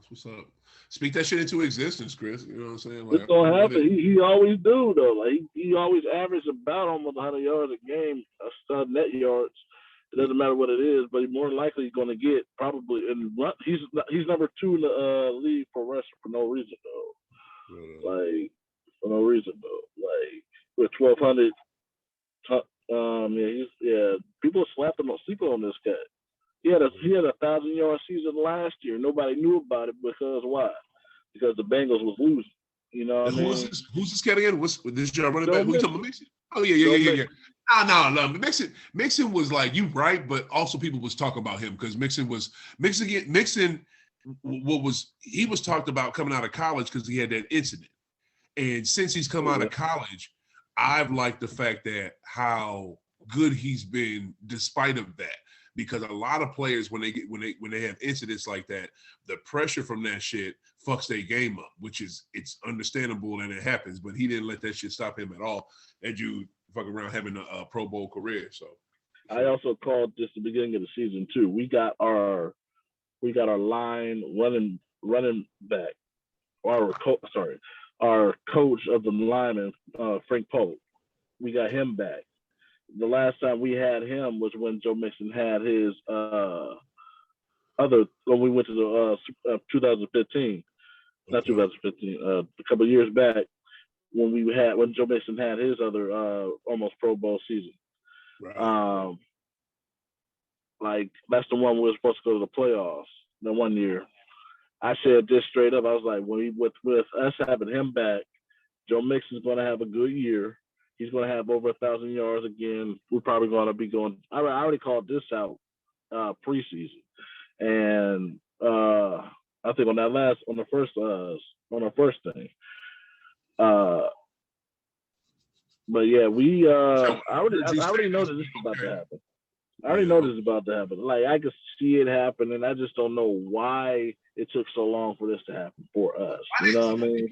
What's up? Speak that shit into existence, Chris. You know what I'm saying? It's gonna happen. He always do though. He always averages about almost 100 yards a game, net yards. It doesn't matter what it is, but more than likely he's going to get probably. And he's number 2 in the league for rushing for no reason though. For no reason though. With 1,200. People sleeping on this guy. He had a 1,000-yard season last year. Nobody knew about it because why? Because the Bengals was losing. You know what I mean? Who's this cat again? What's this y'all running back? Who you talking about? Mixon? Oh yeah. No. Mixon was you right, but also people was talking about him because Mixon was talked about coming out of college because he had that incident. And since he's come out of college, I've liked the fact that how good he's been despite of that. Because a lot of players, when they have incidents like that, the pressure from that shit fucks their game up, which is it's understandable and it happens. But he didn't let that shit stop him at all. And you fuck around having a Pro Bowl career. So I also called this the beginning of the season too. We got our line running back. Our coach of the linemen, Frank Polk. We got him back. The last time we had him was when Joe Mixon had his when we went to the 2015, not 2015, a couple of years back when Joe Mixon had his other almost Pro Bowl season. right. Like that's the one we were supposed to go to the playoffs. The one year, I said this straight up. I was like, with us having him back, Joe Mixon's going to have a good year. He's going to have over 1,000 yards again. We're probably going to be going. I already called this out preseason, and I think on the first thing. But yeah, I already know that this is about to happen. I already know this is about to happen. Like I could see it happen, and I just don't know why it took so long for this to happen for us. You know what I mean?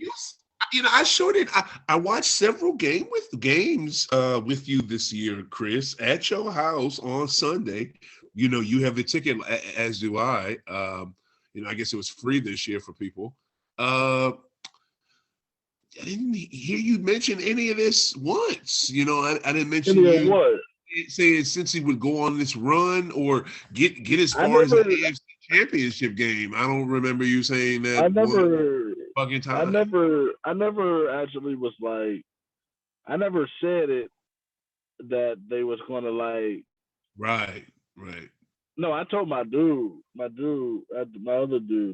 I showed it. I watched several games with you this year, Chris, at your house on Sunday. You have the ticket, as do I. I guess it was free this year for people. I didn't hear you mention any of this once. I didn't mention you what? saying since he would go on this run or get as far as the AFC Championship game. I don't remember you saying that. Fucking time. I never actually was like, I never said it that they was gonna like. Right. No, I told my other dude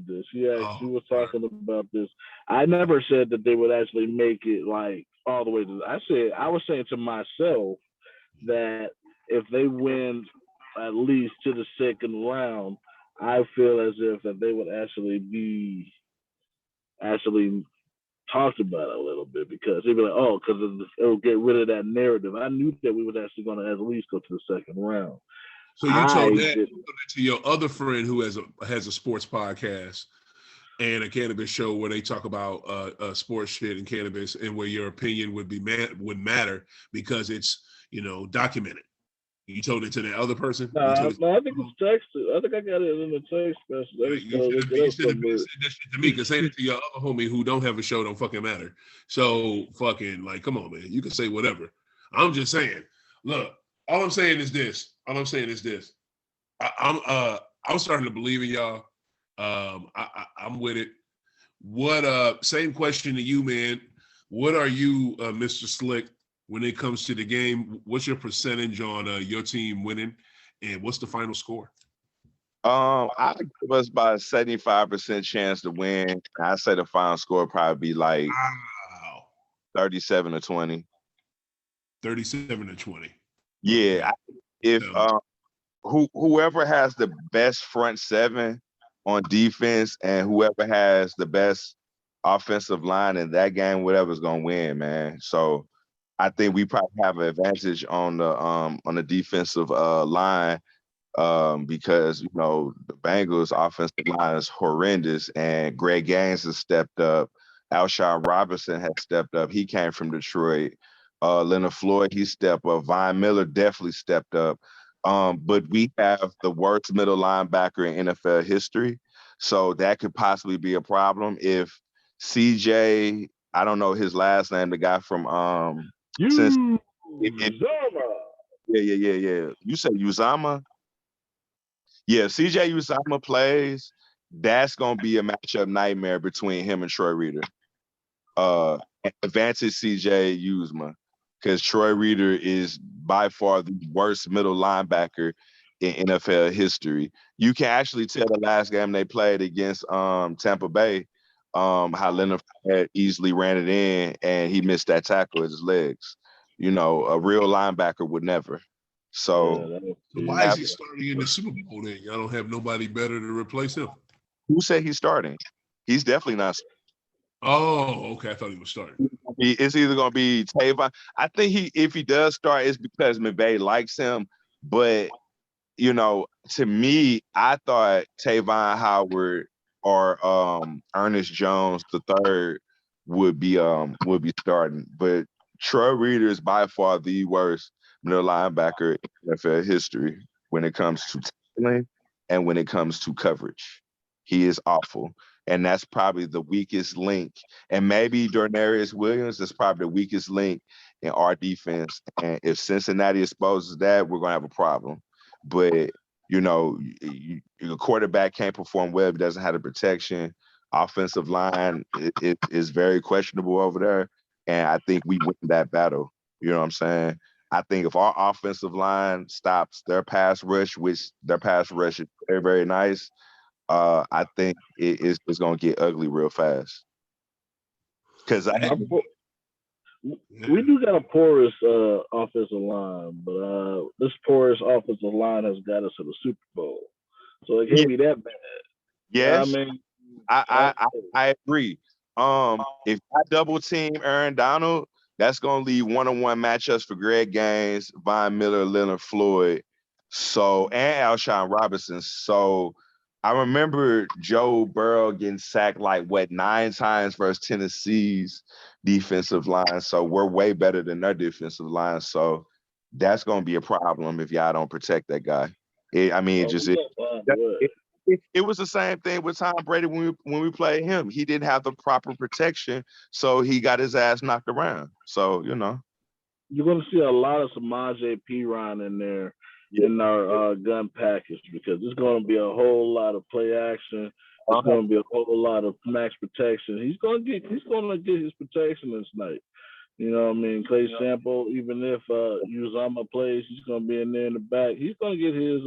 this. He was talking about this. I never said that they would actually make it like all the way to. I was saying to myself that if they win at least to the second round, I feel as if that they would actually be talked about it a little bit because they'd be like, because it'll get rid of that narrative. I knew that we was actually going to at least go to the second round. So you told that to your other friend who has a sports podcast and a cannabis show where they talk about sports shit and cannabis, and where your opinion would matter because it's documented. You told it to the other person? No, I think it's texted. I think I got it in the text message. You should have said that shit to me because saying it to your other homie who don't have a show don't fucking matter. So fucking come on, man. You can say whatever. I'm just saying. Look, all I'm saying is this. I'm starting to believe in y'all. I'm with it. What same question to you, man. What are you, Mr. Slick, when it comes to the game? What's your percentage on your team winning, and what's the final score? I give us about a 75% chance to win. I say the final score would probably be like 37-20. 37-20. Yeah, if whoever has the best front seven on defense and whoever has the best offensive line in that game, whatever's gonna win, man. So I think we probably have an advantage on the defensive line because the Bengals offensive line is horrendous, and Greg Gaines has stepped up. Alshon Robinson has stepped up. He came from Detroit. Leonard Floyd, he stepped up. Von Miller definitely stepped up. But we have the worst middle linebacker in NFL history. So that could possibly be a problem if CJ, I don't know his last name, the guy from Uzama. Yeah. You said Uzama? Yeah, CJ Uzama plays. That's gonna be a matchup nightmare between him and Troy Reader. Advantage CJ Uzama, because Troy Reader is by far the worst middle linebacker in NFL history. You can actually tell the last game they played against Tampa Bay, how Leonard had easily ran it in and he missed that tackle with his legs. A real linebacker would never. So why is he starting in the Super Bowl then? Y'all don't have nobody better to replace him. Who said he's starting? He's definitely not. Oh, okay. I thought he was starting. either gonna be Tavon. I think if he does start, it's because McVay likes him. But to me, I thought Tavon Howard or Ernest Jones III would be starting. But Troy Reader is by far the worst middle linebacker in NFL history when it comes to tackling and when it comes to coverage. He is awful. And that's probably the weakest link. And maybe Darnarius Williams is probably the weakest link in our defense. And if Cincinnati exposes that, we're going to have a problem. But, your quarterback can't perform well if he doesn't have the protection. Offensive line is very questionable over there. And I think we win that battle. You know what I'm saying? I think if our offensive line stops their pass rush, which their pass rush is very, very nice, I think it's going to get ugly real fast. Because we do got a porous offensive line, but this porous offensive line has got us to the Super Bowl, so it can't be that bad. Yes, I mean, I agree. If I double team Aaron Donald, that's going to leave one-on-one matchups for Greg Gaines, Von Miller, Leonard Floyd, and Alshon Robinson. So I remember Joe Burrow getting sacked 9 times versus Tennessee's defensive line. So we're way better than their defensive line. So that's going to be a problem if y'all don't protect that guy. It was the same thing with Tom Brady when we played him. He didn't have the proper protection, so he got his ass knocked around. So, you're going to see a lot of Samaje Perine in there in our gun package because there's going to be a whole lot of play action. There's going to be a whole lot of max protection. He's going to get his protection this night. You know what I mean? Clay Sample, even if Uzama plays, he's going to be in there in the back. He's going to get his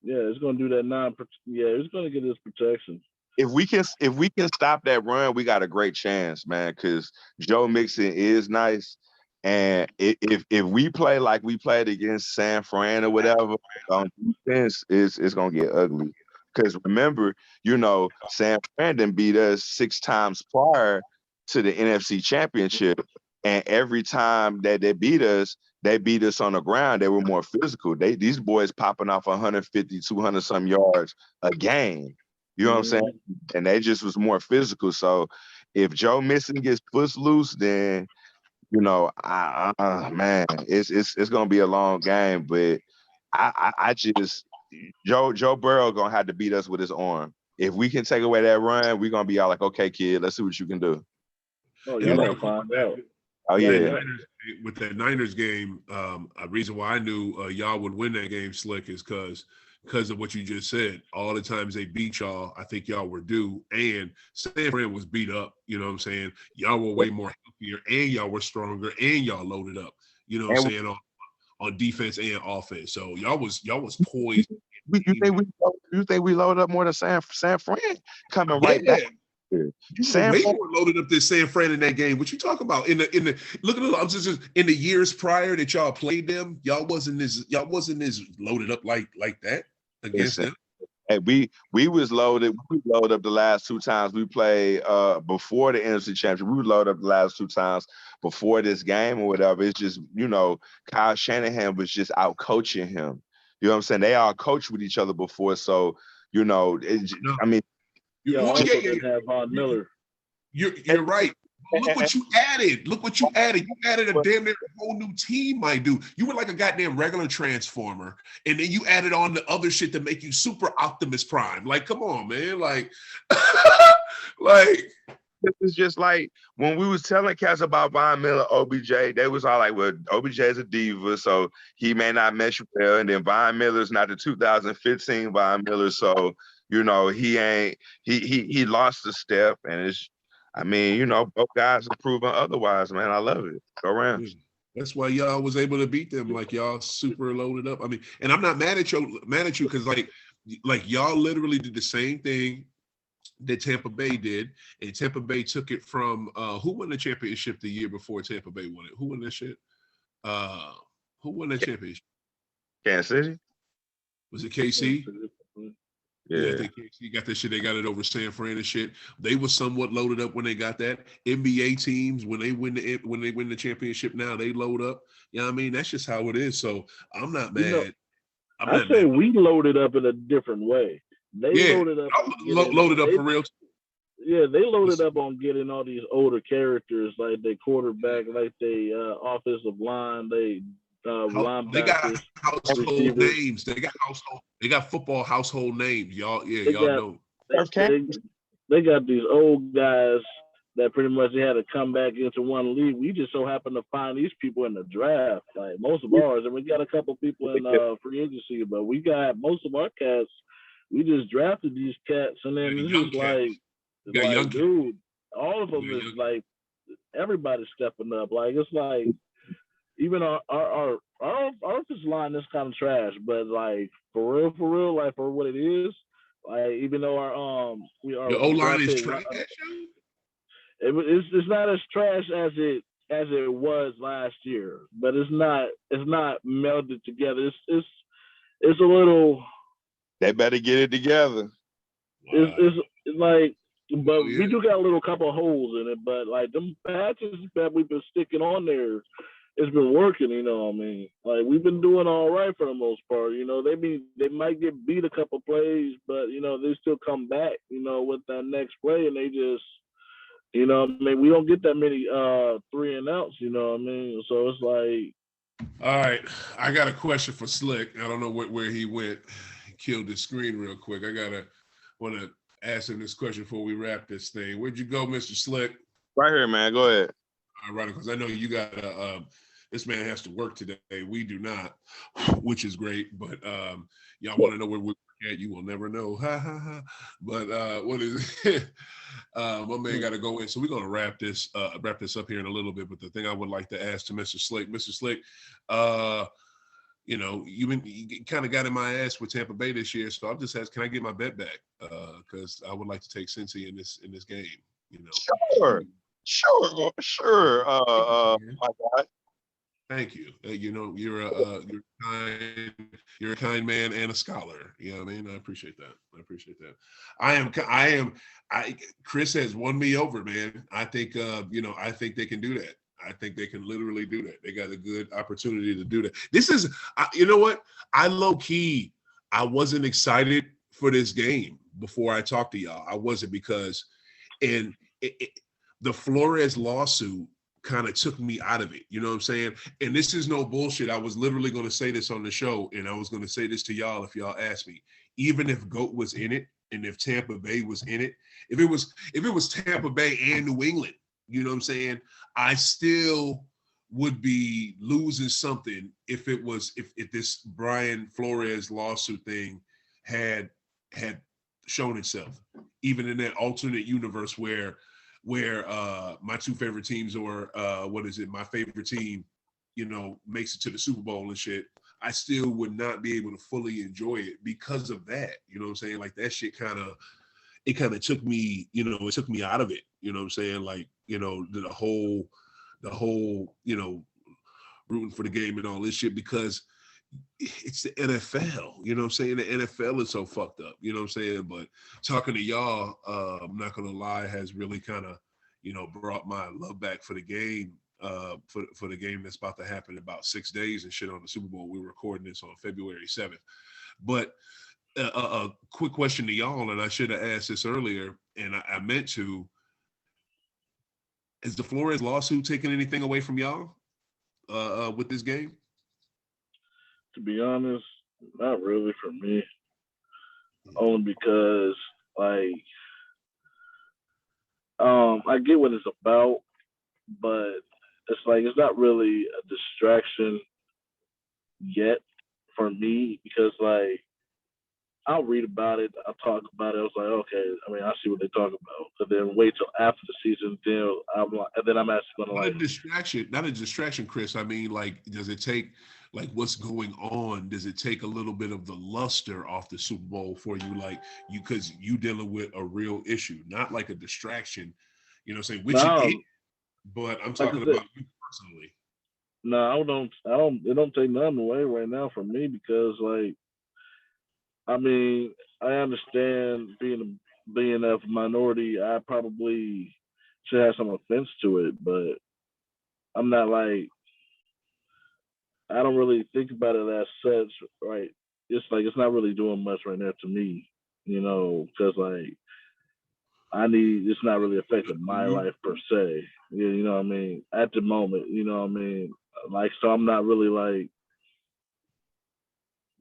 it's going to do that he's going to get his protection. If we can stop that run, we got a great chance, man. Because Joe Mixon is nice, and if we play like we played against San Fran or whatever on defense, it's going to get ugly. Because remember, San Fran done beat us 6 times prior to the NFC Championship, and every time that they beat us on the ground. They were more physical. These boys popping off 150, 200 some yards a game. You know what I'm saying? And they just was more physical. So if Joe Mixon gets pushed loose, then man, it's gonna be a long game. But I just Joe Burrow gonna have to beat us with his arm. If we can take away that run, we're gonna be all like, okay, kid, let's see what you can do. Oh, you're gonna find out. Oh yeah. With that Niners game, a reason why I knew y'all would win that game, Slick, is because of what you just said. All the times they beat y'all, I think y'all were due. And San Fran was beat up. You know what I'm saying? Y'all were way more healthier, and y'all were stronger, and y'all loaded up. You know what I'm saying? On defense and offense. So y'all was poised. You think we loaded up more than San Fran coming right back? You were way more loaded up than San Fran in that game. What you talk about in the look at the I'm just in the years prior that y'all played them, y'all wasn't as loaded up like that against them. Hey, we was loaded. We loaded up the last 2 times we played before the NFC Championship. We loaded up the last 2 times before this game or whatever. It's just Kyle Shanahan was just out coaching him. You know what I'm saying? They all coached with each other before, so I mean. Have Von Miller. You're right. Look what you added. You added a damn near whole new team, my dude. You were like a goddamn regular Transformer, and then you added on the other shit to make you super Optimus Prime. Like, come on, man. Like, this is just like when we was telling cats about Von Miller, OBJ, they was all like, well, OBJ is a diva, so he may not mesh well. And then Von Miller's not the 2015 Von Miller, so he lost a step, and both guys are proving otherwise, man. I love it. Go Rams. That's why y'all was able to beat them. Like, y'all super loaded up. I mean, and I'm not mad at you because like y'all literally did the same thing that Tampa Bay did, and Tampa Bay took it from who won the championship the year before Tampa Bay won it? Who won that shit? Who won that championship? Kansas City. Was it KC? Yeah, I think KC got that shit. They got it over San Fran and shit. They were somewhat loaded up when they got that. NBA teams, when they win the championship now, they load up. You know what I mean? That's just how it is. So I'm not mad. I say we loaded up in a different way. They loaded up loaded up for real. Yeah, they loaded up on getting all these older characters, like they quarterback, like they offensive line, they linebackers. They got household receivers. Names. They got football household names. Y'all know. They got these old guys that pretty much they had to come back into one league. We just so happened to find these people in the draft, like most of ours, and we got a couple people in free agency, but we got most of our cats. We just drafted these cats, and then it's just like, dude, all of them is like everybody's stepping up. Like it's like even our offensive line is kind of trash, but like for real, like for what it is, like even though our the O line is trash. It's not as trash as it was last year, but it's not melded together. It's a little. They better get it together. It's like, but we do got a little couple of holes in it. But like them patches that we've been sticking on there, it's been working. You know what I mean? Like we've been doing all right for the most part. You know, they might get beat a couple plays, but you know they still come back. You know, with that next play, and they just. You know, I mean, we don't get that many 3 and outs, you know what I mean? So it's like. All right. I got a question for Slick. I don't know where he went. He killed the screen real quick. Want to ask him this question before we wrap this thing. Where'd you go, Mr. Slick? Right here, man. Go ahead. All right, because I know you got this man has to work today. We do not, which is great. But y'all want to know where we're at? You will never know. Ha ha ha. But what is it? My man got to go in. So we're gonna wrap this up here in a little bit. But the thing I would like to ask to Mr. Slick, you know, you kind of got in my ass with Tampa Bay this year. So I'm just asking, can I get my bet back? Because I would like to take Cincy in this game. You know. Sure. My God. Thank you. You know, you're a kind man and a scholar. You know what I mean? I appreciate that. Chris has won me over, man. I think I think they can do that. I think they can literally do that. They got a good opportunity to do that. This is, you know what? I wasn't excited for this game before I talked to y'all. I wasn't because, the Flores lawsuit kind of took me out of it. You know what I'm saying? And this is no bullshit. I was literally going to say this on the show, and I was going to say this to y'all if y'all asked me. Even if GOAT was in it, and if Tampa Bay was in it, if it was Tampa Bay and New England, you know what I'm saying? I still would be losing something if this Brian Flores lawsuit thing had shown itself, even in that alternate universe where my two favorite teams or my favorite team, you know, makes it to the Super Bowl and shit, I still would not be able to fully enjoy it because of that. You know what I'm saying? Like that shit kind of took me, you know, it took me out of it. You know what I'm saying? Like, you know, the whole, you know, rooting for the game and all this shit because it's the NFL, you know what I'm saying? The NFL is so fucked up, you know what I'm saying? But talking to y'all, I'm not gonna lie, has really kind of, you know, brought my love back for the game, for the game that's about to happen in about 6 days and shit on the Super Bowl. We're recording this on February 7th. But a quick question to y'all, and I should have asked this earlier, and I meant to. Is the Flores lawsuit taking anything away from y'all with this game? To be honest, not really for me. Only because, like, I get what it's about, but it's like it's not really a distraction yet for me because, like, I'll read about it, I'll talk about it. I was like, okay, I mean, I see what they talk about, but then wait till after the season, then I'm actually gonna not a distraction, Chris. I mean, like, does it take? Like what's going on, does it take a little bit of the luster off the Super Bowl for you? Like because you dealing with a real issue, not like a distraction, you know what I'm saying? Which it is, but I'm talking about you personally. No, I don't, it don't take nothing away right now from me because like I mean, I understand being of minority. I probably should have some offense to it, but I'm not like I don't really think about it as such. Right? It's like it's not really doing much right now to me, because like it's not really affecting my Mhm. life per se. Yeah, you know what I mean? At the moment, you know what I mean? Like, so I'm not really like,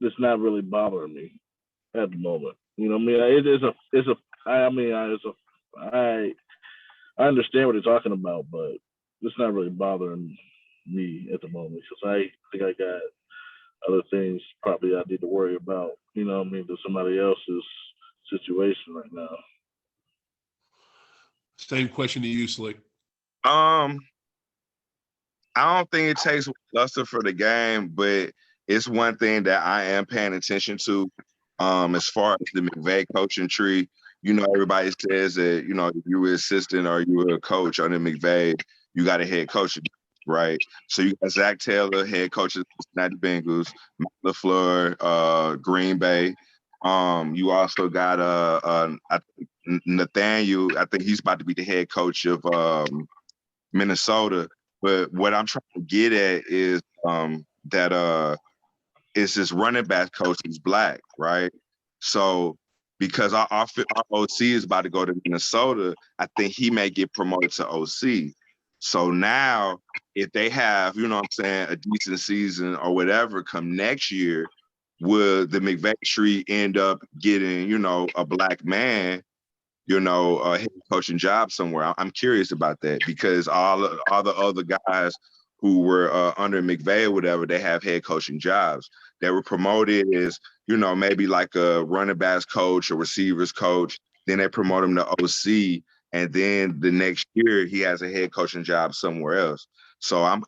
it's not really bothering me at the moment. You know what I mean? I mean, I understand what you're talking about, but it's not really bothering me at the moment because I think I got other things probably I need to worry about, you know what I mean, than somebody else's situation right now. Same question to you, Slick. Um, I don't think it takes luster for the game, but it's one thing that I am paying attention to. As far as the McVay coaching tree, everybody says that, if you were assistant or you were a coach under McVay, you got a head coach, right? So you got Zach Taylor, head coach of the Cincinnati Bengals, Matt LaFleur, Green Bay. You also got Nathaniel. I think he's about to be the head coach of Minnesota. But what I'm trying to get at is that it's this running back coach who's black, right? So because our OC is about to go to Minnesota, I think he may get promoted to OC. So now if they have, what I'm saying, a decent season or whatever come next year, will the McVay tree end up getting, a black man, a head coaching job somewhere? I'm curious about that because all the other guys who were under McVay or whatever, they have head coaching jobs. They were promoted as, maybe like a running backs coach or receivers coach. Then they promote him to OC, and then the next year he has a head coaching job somewhere else. So I'm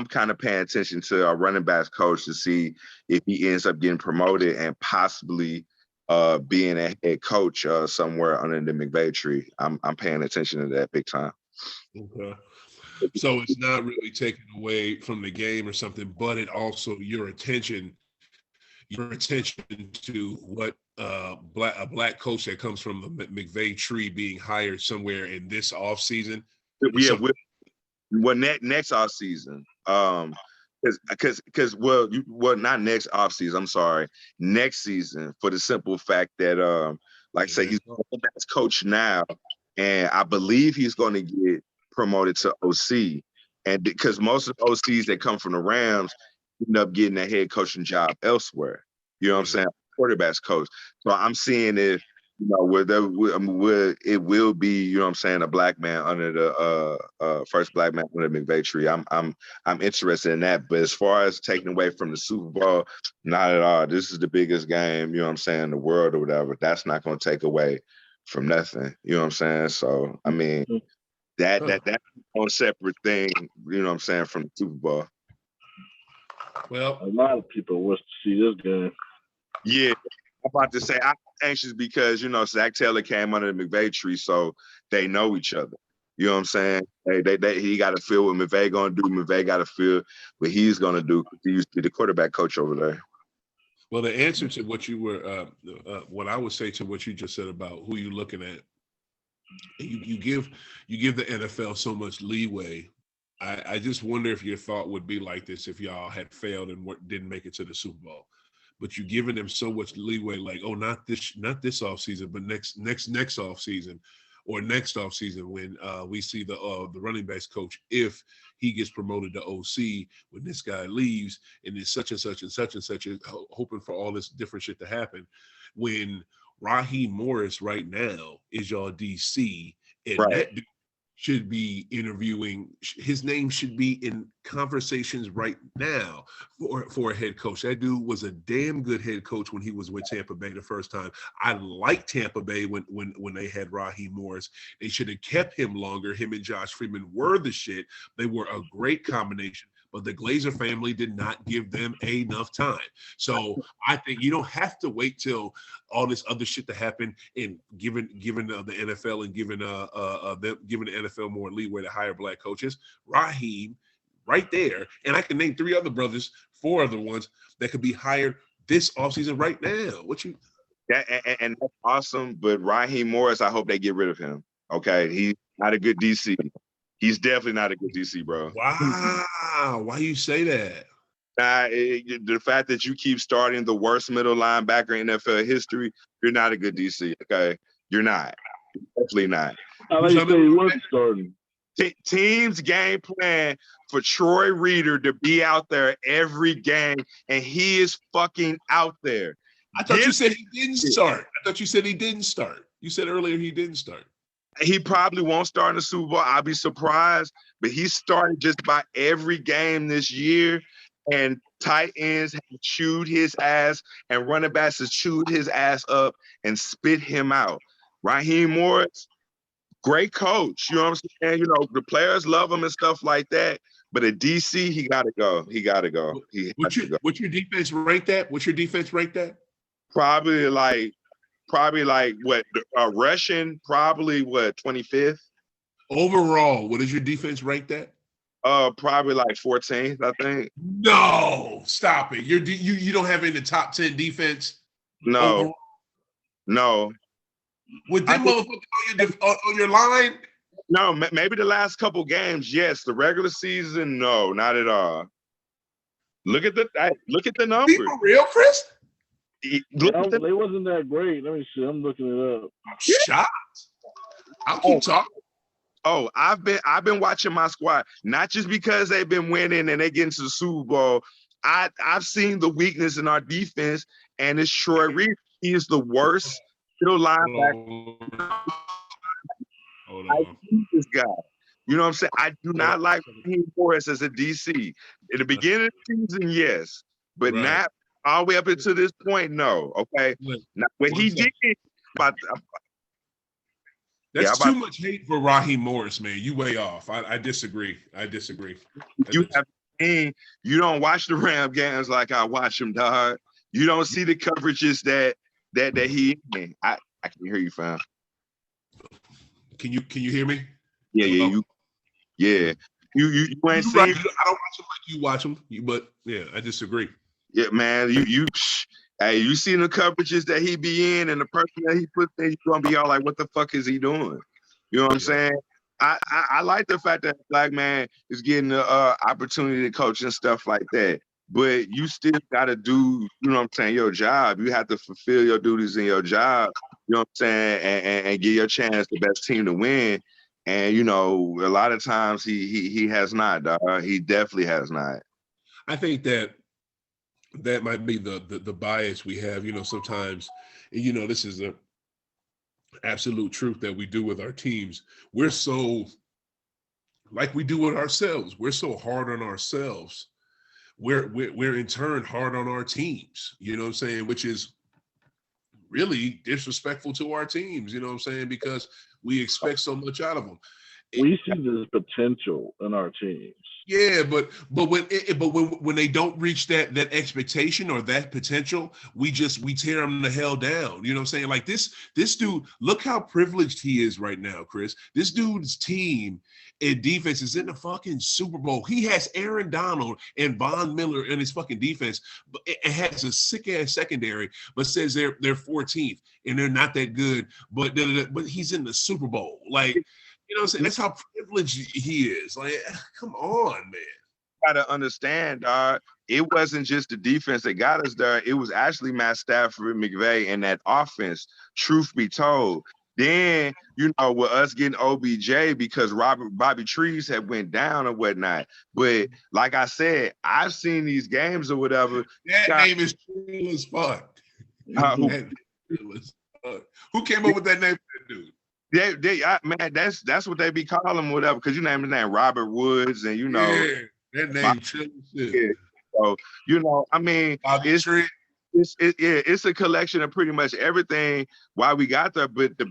kind of paying attention to a running backs coach to see if he ends up getting promoted and possibly being a head coach somewhere under the McVay tree. I'm paying attention to that big time. Okay. So it's not really taken away from the game or something, but it also your attention to what a black coach that comes from the McVay tree being hired somewhere in this offseason. Yeah, next off season. Because not next off season. I'm sorry, next season, for the simple fact that like I say, he's the best coach now, and I believe he's going to get promoted to OC, and because most of the OCs that come from the Rams end up getting a head coaching job elsewhere. You know what I'm saying? Quarterbacks coach. So I'm seeing if where it will be, what I'm saying, a black man under the first black man under the McVay tree. I'm interested in that. But as far as taking away from the Super Bowl, not at all. This is the biggest game, what I'm saying, in the world or whatever. That's not going to take away from nothing. You know what I'm saying? So I mean, that's a separate thing, what I'm saying, from the Super Bowl. Well, a lot of people wish to see this game. Yeah, I'm about to say I'm anxious because Zach Taylor came under the McVay tree, so they know each other. You know what I'm saying? He got to feel what McVay gonna do. McVay got to feel what he's gonna do. He used to be the quarterback coach over there. Well, the answer to what you were, what I would say to what you just said about who you're looking at, you give the NFL so much leeway. I just wonder if your thought would be like this if y'all had failed and didn't make it to the Super Bowl. But you're giving them so much leeway, like, oh, not this off season, but next off season, or next off season when we see the running backs coach, if he gets promoted to OC when this guy leaves, and it's such and such and such and such, hoping for all this different shit to happen. When Raheem Morris right now is your DC, and Right. that dude should be interviewing. His name should be in conversations right now for a head coach. That dude was a damn good head coach when he was with Tampa Bay the first time. I liked Tampa Bay when they had Raheem Morris. They should have kept him longer. Him and Josh Freeman were the shit. They were a great combination. But the Glazer family did not give them enough time. So I think you don't have to wait till all this other shit to happen and giving the NFL and giving the NFL more leeway to hire black coaches. Raheem, right there, and I can name 3 other brothers, 4 other ones that could be hired this offseason right now. What you? And that's awesome. But Raheem Morris, I hope they get rid of him. Okay, he's not a good DC. He's definitely not a good DC, bro. Wow, why you say that? The fact that you keep starting the worst middle linebacker in NFL history, you're not a good DC. Okay, you're not. Definitely not. I like to say he was starting. Team's game plan for Troy Reader to be out there every game, and he is fucking out there. I thought you said he didn't start. I thought you said he didn't start. You said earlier he didn't start. He probably won't start in the Super Bowl. I'll be surprised, but he started just about every game this year, and tight ends have chewed his ass, and running backs have chewed his ass up and spit him out. Raheem Morris, great coach. You know what I'm saying? You know, the players love him and stuff like that. But at DC, he got to go. He got to go. What's your defense ranked at? What's your defense ranked at? Probably like what? Russian, probably what, 25th? Overall, what is your defense ranked at? Probably like 14th, I think. No, stop it. You don't have any top 10 defense? No. Overall? No. With them motherfuckers on your line? No, maybe the last couple games, yes. The regular season, no, not at all. Look at the numbers. Be for real, Chris? They wasn't that great. Let me see. I'm looking it up. I'm shocked. I'll keep talking. Oh, I've been watching my squad, not just because they've been winning and they get into the Super Bowl. I've seen the weakness in our defense, and it's Troy Reed. He is the worst middle linebacker. Hold on. I hate this guy. You know what I'm saying? I do not like Raheem Morris as a DC. In the beginning of the season, yes, but not all the way up until this point, no. Okay, now, when he did that's too much hate for Raheem Morris, man. You way off. I disagree. You don't watch the Ram games like I watch them, dog. You don't see the coverages that he in. I can hear you, fam. Can you hear me? Yeah, you ain't seen. I don't watch them like you watch them, but yeah, I disagree. Yeah, man, you seen the coverages that he be in, and the person that he puts in, you're gonna be all like, what the fuck is he doing? You know what I'm saying? I like the fact that black man is getting the opportunity to coach and stuff like that. But you still gotta do, you know what I'm saying, your job. You have to fulfill your duties in your job, you know what I'm saying, and give your chance the best team to win. And you know, a lot of times he has not, dog. He definitely has not. I think that might be the bias we have, you know, sometimes, you know, this is a absolute truth that we do with our teams. We're so, like we do with ourselves, we're so hard on ourselves. We're in turn hard on our teams, you know what I'm saying, which is really disrespectful to our teams, you know what I'm saying, because we expect so much out of them. We see this potential in our teams. Yeah, but when they don't reach that expectation or that potential, we tear them the hell down. You know what I'm saying? Like this dude, look how privileged he is right now, Chris. This dude's team in defense is in the fucking Super Bowl. He has Aaron Donald and Von Miller in his fucking defense, but it has a sick ass secondary, but says they're 14th and they're not that good. But he's in the Super Bowl, like. You know what I'm saying? That's how privileged he is. Like, come on, man. You gotta understand, dog. It wasn't just the defense that got us there. It was actually Matt Stafford, McVay, and that offense, truth be told. Then, you know, with us getting OBJ because Bobby Trees had went down or whatnot. But like I said, I've seen these games or whatever. That name is cool as fuck. Who came up with that name for that dude? Man, that's what they be calling him, whatever. Because you name his name Robert Woods, and you know, that name shit. Yeah. So you know, I mean, it's a collection of pretty much everything. Why we got there, but the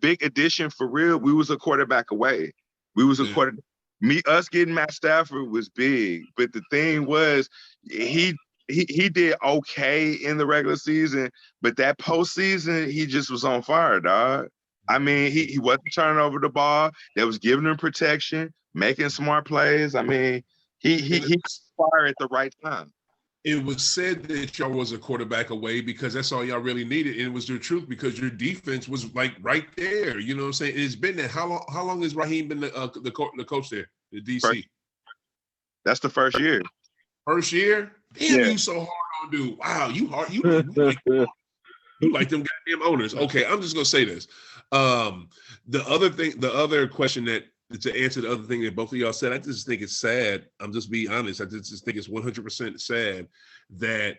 big addition for real, we was a quarterback away. We was a quarterback. Us getting Matt Stafford was big, but the thing was, he did okay in the regular season, but that postseason, he just was on fire, dog. I mean, he wasn't turning over the ball. That was giving him protection, making smart plays. I mean, he fired at the right time. It was said that y'all was a quarterback away because that's all y'all really needed. And it was the truth because your defense was like right there. You know what I'm saying? It's been there. How long has Raheem been the coach there, the DC? That's the first year. First year? Damn, you so hard on dude. Wow, you hard. You like them goddamn owners. Okay, I'm just gonna say this. The other question that to answer the other thing that both of y'all said, I just think it's sad. I'm just being honest. I just think it's 100% sad that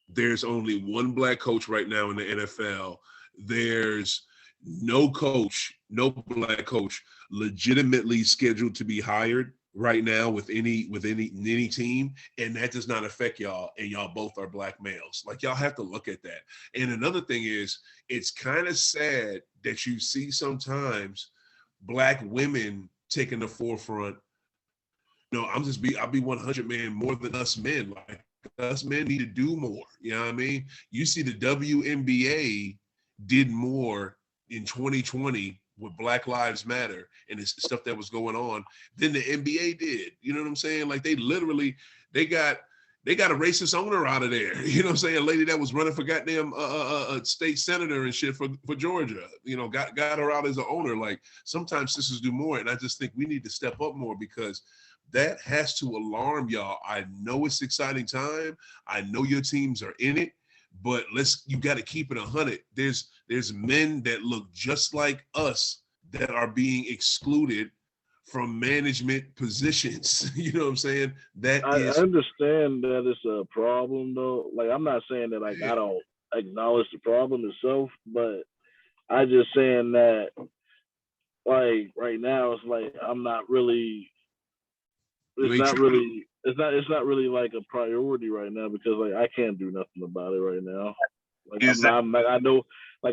there's only one black coach right now in the NFL. There's no black coach legitimately scheduled to be hired right now with any team, and that does not affect y'all, and y'all both are black males. Like, y'all have to look at that. And another thing is, it's kind of sad that you see sometimes black women taking the forefront. No, I'll be 100, man, more than us men. Like, us men need to do more. You know what I mean? You see the WNBA did more in 2020 with Black Lives Matter and the stuff that was going on than the NBA did. You know what I'm saying? Like, they got a racist owner out of there. You know what I'm saying? A lady that was running for goddamn state senator and shit for Georgia, you know, got her out as an owner. Like, sometimes sisters do more. And I just think we need to step up more because that has to alarm y'all. I know it's exciting time. I know your teams are in it, but you got to keep it 100. There's men that look just like us that are being excluded from management positions. You know what I'm saying? I understand that it's a problem though. Like, I'm not saying that I don't acknowledge the problem itself, but I just saying that like right now it's like I'm not really it's not really like a priority right now because like I can't do nothing about it right now. Like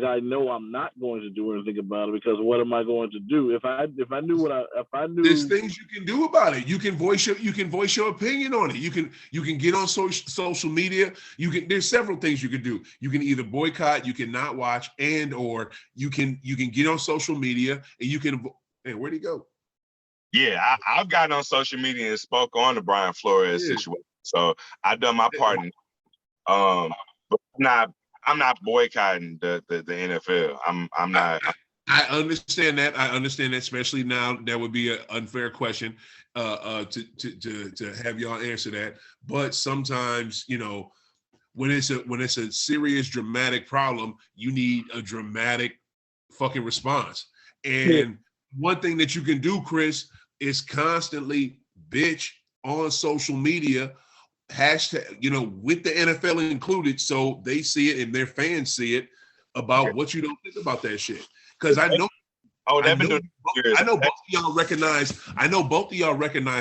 I know I'm not going to do anything about it because what am I going to do? If I knew there's things you can do about it. You can voice your opinion on it. You can get on social media. There's several things you can do. You can either boycott, you can not watch, or you can get on social media and you can. Hey, where'd he go? Yeah, I've gotten on social media and spoke on the Brian Flores situation. So I've done my part. But I'm not boycotting the NFL. I'm not. I understand that. Especially now. That would be an unfair question to have y'all answer that. But sometimes, you know, when it's a serious dramatic problem, you need a dramatic fucking response. And one thing that you can do, Chris, is constantly bitch on social media, hashtag, you know, with the NFL included, so they see it and their fans see it about what you don't think about that shit. Because I know both of y'all recognize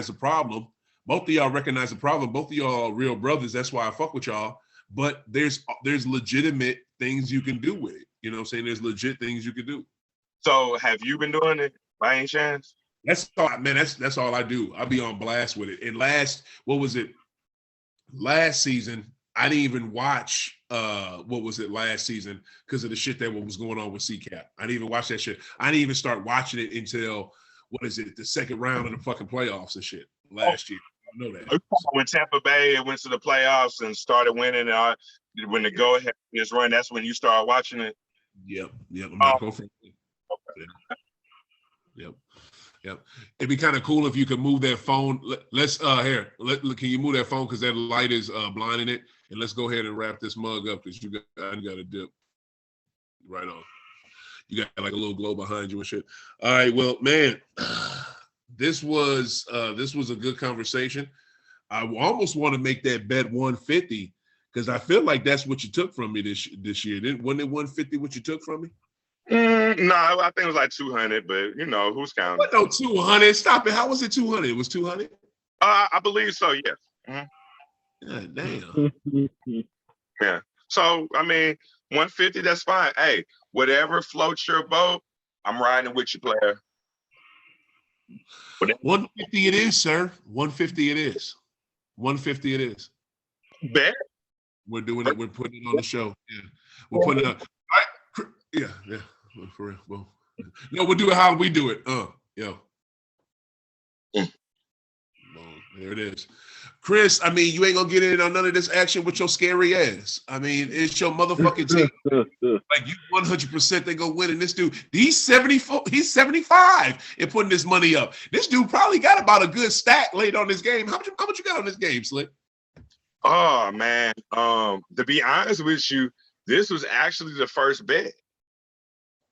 the problem. Both of y'all recognize the problem. Both of y'all are real brothers. That's why I fuck with y'all. But there's legitimate things you can do with it. You know what I'm saying? There's legit things you can do. So have you been doing it by any chance? That's all, man. That's all I do. I'll be on blast with it. And last season, I didn't even watch last season because of the shit that was going on with CCAP. I didn't even watch that shit. I didn't even start watching it until the second round of the fucking playoffs and shit last year. I know that. When Tampa Bay went to the playoffs and started winning, when the go ahead is run, that's when you start watching it. Yep. I'm not going for it. Yep. It'd be kind of cool if you could move that phone. Can you move that phone because that light is blinding it? And let's go ahead and wrap this mug up because I got a dip. Right on. You got like a little glow behind you and shit. All right, well, man, this was a good conversation. I almost want to make that bet 150 because I feel like that's what you took from me this year. Wasn't it 150 what you took from me? No, I think it was like 200, but you know, who's counting? What, no, 200? Stop it. How was it 200? It was 200? I believe so, yes. Mm-hmm. Damn. Yeah. So, I mean, 150, that's fine. Hey, whatever floats your boat, I'm riding with you, player. 150 it is, sir. 150 it is. 150 it is. Bet. We're doing it. We're putting it on the show. Yeah. We're putting it up. All right. Yeah. For real. Well, no, we'll do it how we do it. Yo. Boom. There it is. Chris, I mean, you ain't gonna get in on none of this action with your scary ass. I mean, it's your motherfucking team. Like you 100% they gonna win. And this dude, he's 74, he's 75 and putting this money up. This dude probably got about a good stack laid on this game. How much you got on this game, Slick? Oh man. To be honest with you, this was actually the first bet.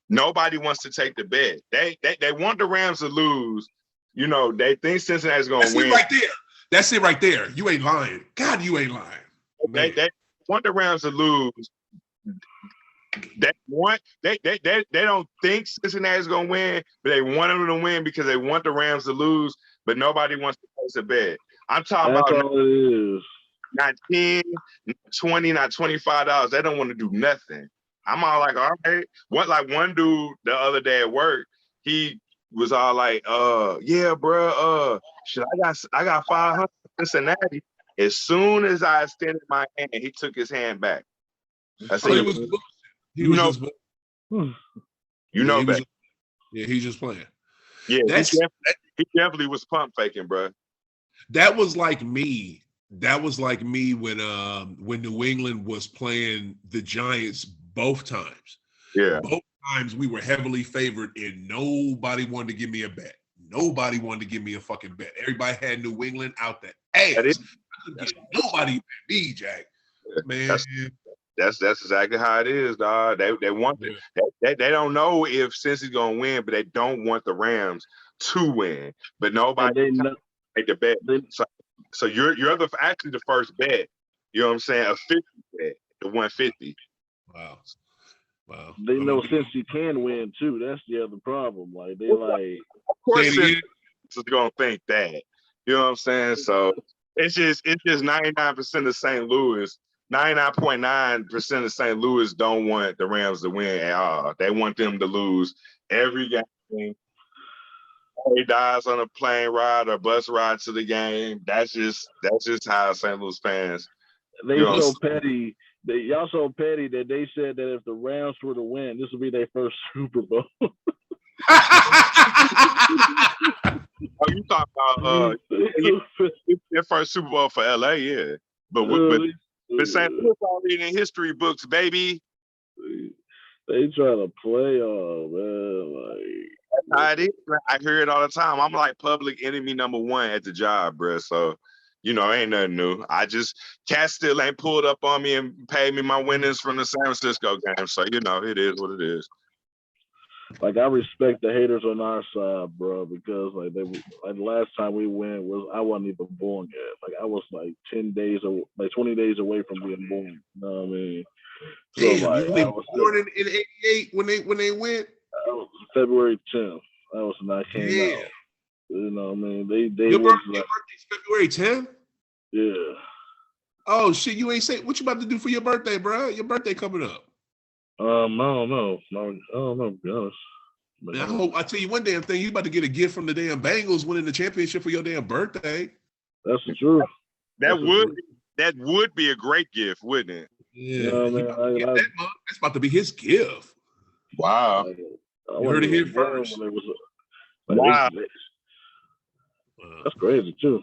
Nobody wants to take the bet. They want the Rams to lose. You know, they think Cincinnati's gonna win. Right there. That's it right there. You ain't lying. God, you ain't lying. They want the Rams to lose. They don't think Cincinnati's gonna win, but they want them to win because they want the Rams to lose, but nobody wants to place a bet. I'm talking That's about all it is. Not 10, not 20, not $25. They don't want to do nothing. I'm all like, all right. What, like one dude the other day at work, he was all like, yeah, bro, shit, I got 500 Cincinnati. As soon as I extended my hand, he took his hand back. I said, you know better. Yeah, he's just playing. Yeah, he definitely was pump faking, bro. That was like me. That was like me when New England was playing the Giants both times. Yeah. Both times we were heavily favored and nobody wanted to give me a bet. Nobody wanted to give me a fucking bet. Everybody had New England out the ass. Nobody bet me, Jack. Man. That's exactly how it is, dog. They want they don't know if Cincy's gonna win, but they don't want the Rams to win. But nobody take the bet. So you're actually the first bet. You know what I'm saying? A 50 bet, the 150. Wow. They know Cincy can win too. That's the other problem. Like they like. Of course, Cincy is gonna think that. You know what I'm saying? So it's just 99% of St. Louis. 99.9% of St. Louis don't want the Rams to win at all. They want them to lose every game. He dies on a plane ride or bus ride to the game. That's just how St. Louis fans. So petty. Y'all so petty that they said that if the Rams were to win, this would be their first Super Bowl. Oh, you talking about their first Super Bowl for LA, yeah. But St. Louis already in history books, baby. They try to play man. Like that's how it is. I hear it all the time. I'm like public enemy number one at the job, bro. So, ain't nothing new. Cat still ain't pulled up on me and paid me my winnings from the San Francisco game. So, it is what it is. Like I respect the haters on our side, bro, because like the last time we went I wasn't even born yet. Like I was like 20 days away from being born. You know what I mean? So damn, you was born in '88 when they went. That was February 10th. That was when I came out. You know what I mean? Your birthday's February 10th? Yeah. Oh shit! You ain't say what you about to do for your birthday, bro? Your birthday coming up. I don't know. To be honest. Man, I tell you one damn thing, you about to get a gift from the damn Bengals winning the championship for your damn birthday. That's the truth. That would be a great gift, wouldn't it? Yeah, man. That's about to be his gift. Wow. You heard it here first. Wow. That's crazy too.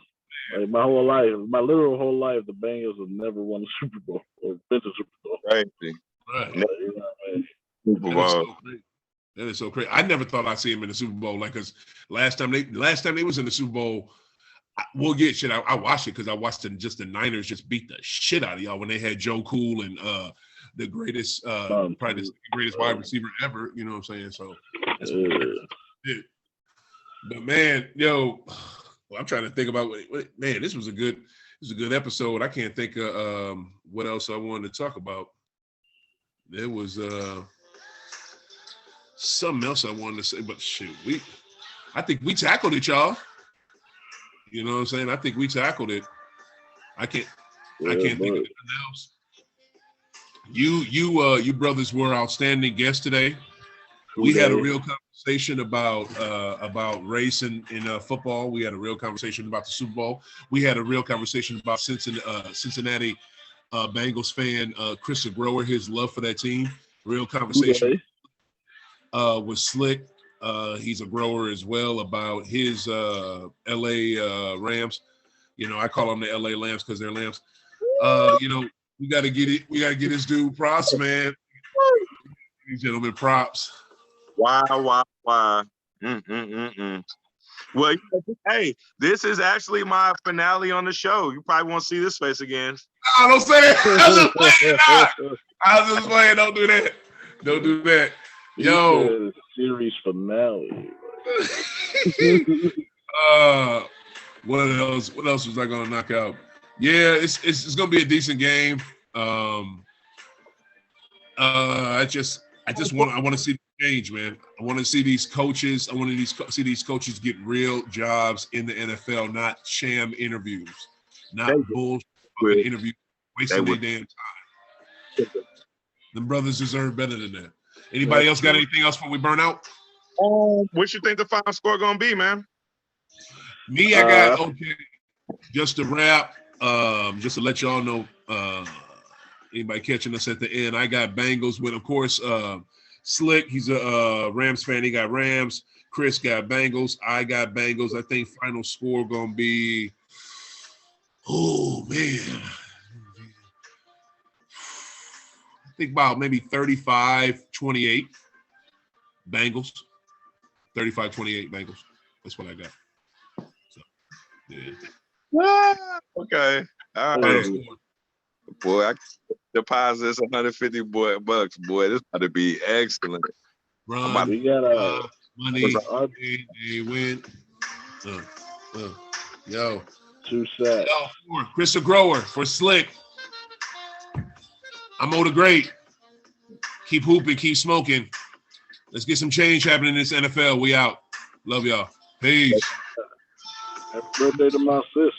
Like my literal whole life, the Bengals have never won a Super Bowl or been to Super Bowl. Crazy. Right. Super Bowl. That is so crazy. I never thought I'd see him in the Super Bowl. Like, cause last time they was in the Super Bowl, I watched it because I watched the Niners just beat the shit out of y'all when they had Joe Cool and the greatest, probably the greatest wide receiver ever. You know what I'm saying? So, that's it. But man, I'm trying to think about man. This was a good episode. I can't think of what else I wanted to talk about. There was something else I wanted to say, but shoot, I think we tackled it, y'all. You know what I'm saying? I think we tackled it. I can't think of anything else. You brothers were outstanding guests today. We had a real conversation about race in football. We had a real conversation about the Super Bowl. We had a real conversation about Cincinnati Bengals fan Cris Tha Grower, his love for that team. Real conversation with Slick. He's a grower as well about his LA Rams. I call them the LA Lambs because they're lambs. We got to get it. We got to get this dude props, man. These gentlemen props. Wow. Well, hey, this is actually my finale on the show. You probably won't see this face again. I don't say that. I was just playing. Don't do that. Don't do that. Yo. Series finale. What else was I gonna knock out? Yeah, it's gonna be a decent game. I want to see the change, man. I want to see these coaches. I want to see these coaches get real jobs in the NFL, not sham interviews, not bullshit interviews, wasting their damn time. The brothers deserve better than that. Anybody else got anything else before we burn out? What you think the final score gonna be, man? Me, I got okay. Just to wrap, just to let y'all know, anybody catching us at the end, I got Bengals with, of course, Slick. He's a Rams fan. He got Rams. Chris got Bengals. I got Bengals. I think final score gonna be, oh man, I think about maybe 35-28 Bengals. 35-28 Bengals. That's what I got. So, yeah. Okay. All right. Boy, I deposit this $150 bucks. Boy, this ought to be excellent. Run, we got money. They win. Yo. 2 sets. Cris Tha Grower for Slick. I'm OThaGreat. Keep hooping, keep smoking. Let's get some change happening in this NFL. We out. Love y'all. Peace. Happy birthday to my sis.